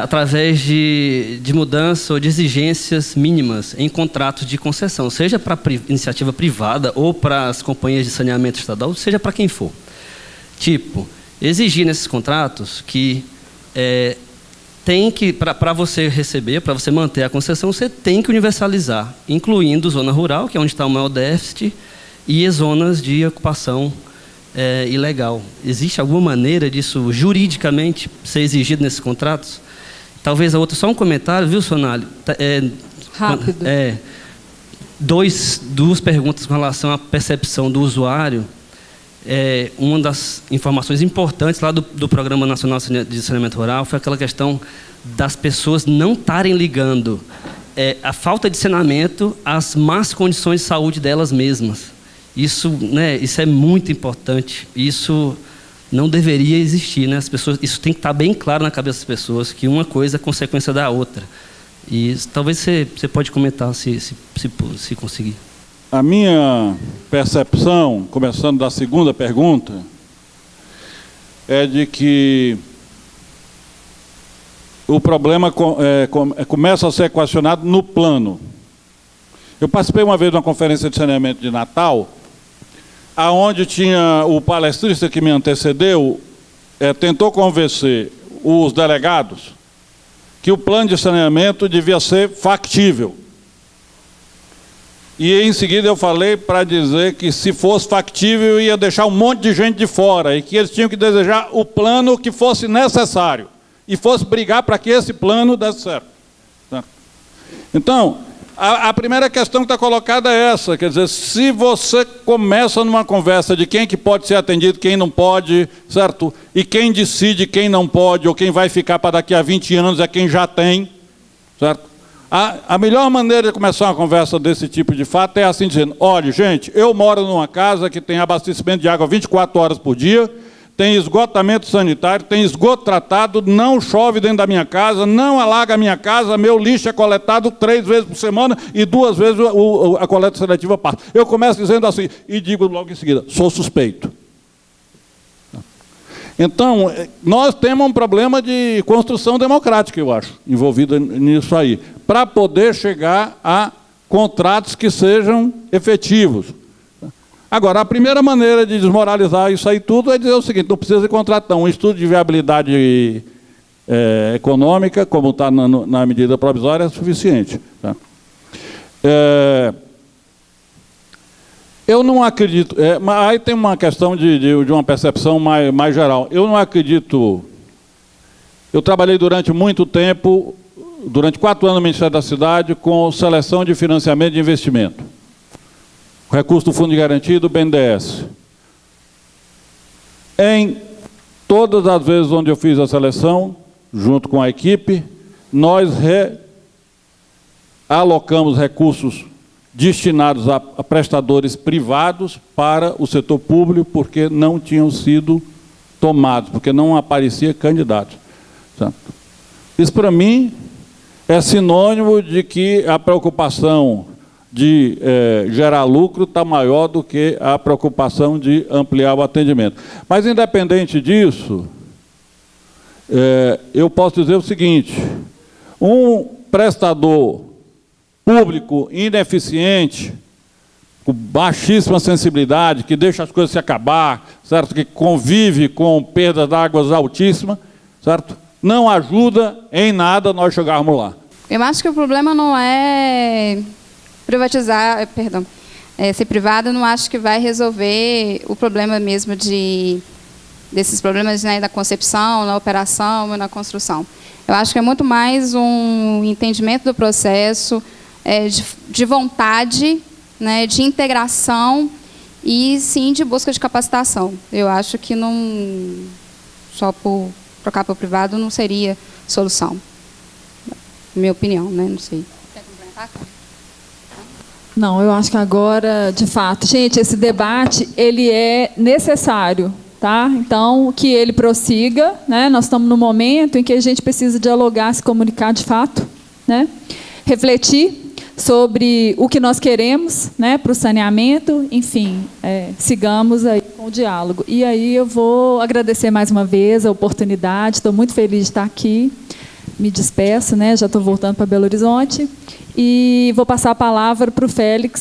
através de mudança ou de exigências mínimas em contratos de concessão, seja para iniciativa privada ou para as companhias de saneamento estadual, seja para quem for. Tipo, exigir nesses contratos que tem que, para você receber, para você manter a concessão, você tem que universalizar, incluindo zona rural, que é onde está o maior déficit, e zonas de ocupação ilegal. Existe alguma maneira disso juridicamente ser exigido nesses contratos? Talvez a outra, só um comentário, viu, Sonali? Rápido. Duas perguntas com relação à percepção do usuário. Uma das informações importantes lá do Programa Nacional de Saneamento Rural foi aquela questão das pessoas não estarem ligando a falta de saneamento às más condições de saúde delas mesmas. Isso é muito importante. Isso não deveria existir, né? As pessoas, isso tem que estar bem claro na cabeça das pessoas, que uma coisa é consequência da outra. E talvez você pode comentar se conseguir. A minha percepção, começando da segunda pergunta, é de que o problema começa a ser equacionado no plano. Eu participei uma vez de uma conferência de saneamento de Natal, aonde tinha o palestrista que me antecedeu, tentou convencer os delegados que o plano de saneamento devia ser factível. E em seguida eu falei para dizer que se fosse factível ia deixar um monte de gente de fora e que eles tinham que desejar o plano que fosse necessário e fosse brigar para que esse plano desse certo. Então, a primeira questão que está colocada é essa, quer dizer, se você começa numa conversa de quem que pode ser atendido, quem não pode, certo? E quem decide quem não pode ou quem vai ficar para daqui a 20 anos é quem já tem, certo? A melhor maneira de começar uma conversa desse tipo de fato é assim, dizendo, olha, gente, eu moro numa casa que tem abastecimento de água 24 horas por dia, tem esgotamento sanitário, tem esgoto tratado, não chove dentro da minha casa, não alaga a minha casa, meu lixo é coletado 3 vezes por semana e 2 vezes a coleta seletiva passa. Eu começo dizendo assim, e digo logo em seguida, sou suspeito. Então, nós temos um problema de construção democrática, eu acho, envolvido nisso aí, para poder chegar a contratos que sejam efetivos. Agora, a primeira maneira de desmoralizar isso aí tudo é dizer o seguinte: não precisa de contrato, não. Um estudo de viabilidade econômica, como está na medida provisória, é suficiente. Tá? Eu não acredito... mas aí tem uma questão de uma percepção mais geral. Eu não acredito... Eu trabalhei durante muito tempo, durante 4 anos no Ministério da Cidade, com seleção de financiamento de investimento. O recurso do Fundo de Garantia e do BNDES. Em todas as vezes onde eu fiz a seleção, junto com a equipe, nós alocamos recursos destinados a prestadores privados para o setor público, porque não tinham sido tomados, porque não aparecia candidato. Certo? Isso, para mim, é sinônimo de que a preocupação de gerar lucro está maior do que a preocupação de ampliar o atendimento. Mas, independente disso, eu posso dizer o seguinte: um prestador público ineficiente, com baixíssima sensibilidade, que deixa as coisas se acabar, certo? Que convive com perda de águas altíssimas, certo? Não ajuda em nada nós chegarmos lá. Eu acho que o problema não é privatizar, ser privado, não acho que vai resolver o problema mesmo desses problemas, né, da concepção, na operação e na construção. Eu acho que é muito mais um entendimento do processo, de vontade, né, de integração e, sim, de busca de capacitação. Eu acho que não, só por trocar para o privado não seria solução. Minha opinião, né? Não sei. Quer complementar? Não, eu acho que agora, de fato, gente, esse debate, ele é necessário, tá? Então, que ele prossiga, né? Nós estamos no momento em que a gente precisa dialogar, se comunicar de fato, né? Refletir sobre o que nós queremos, né, para o saneamento, enfim, sigamos aí com o diálogo. E aí eu vou agradecer mais uma vez a oportunidade, estou muito feliz de estar aqui, me despeço, né, já estou voltando para Belo Horizonte, e vou passar a palavra para o Félix,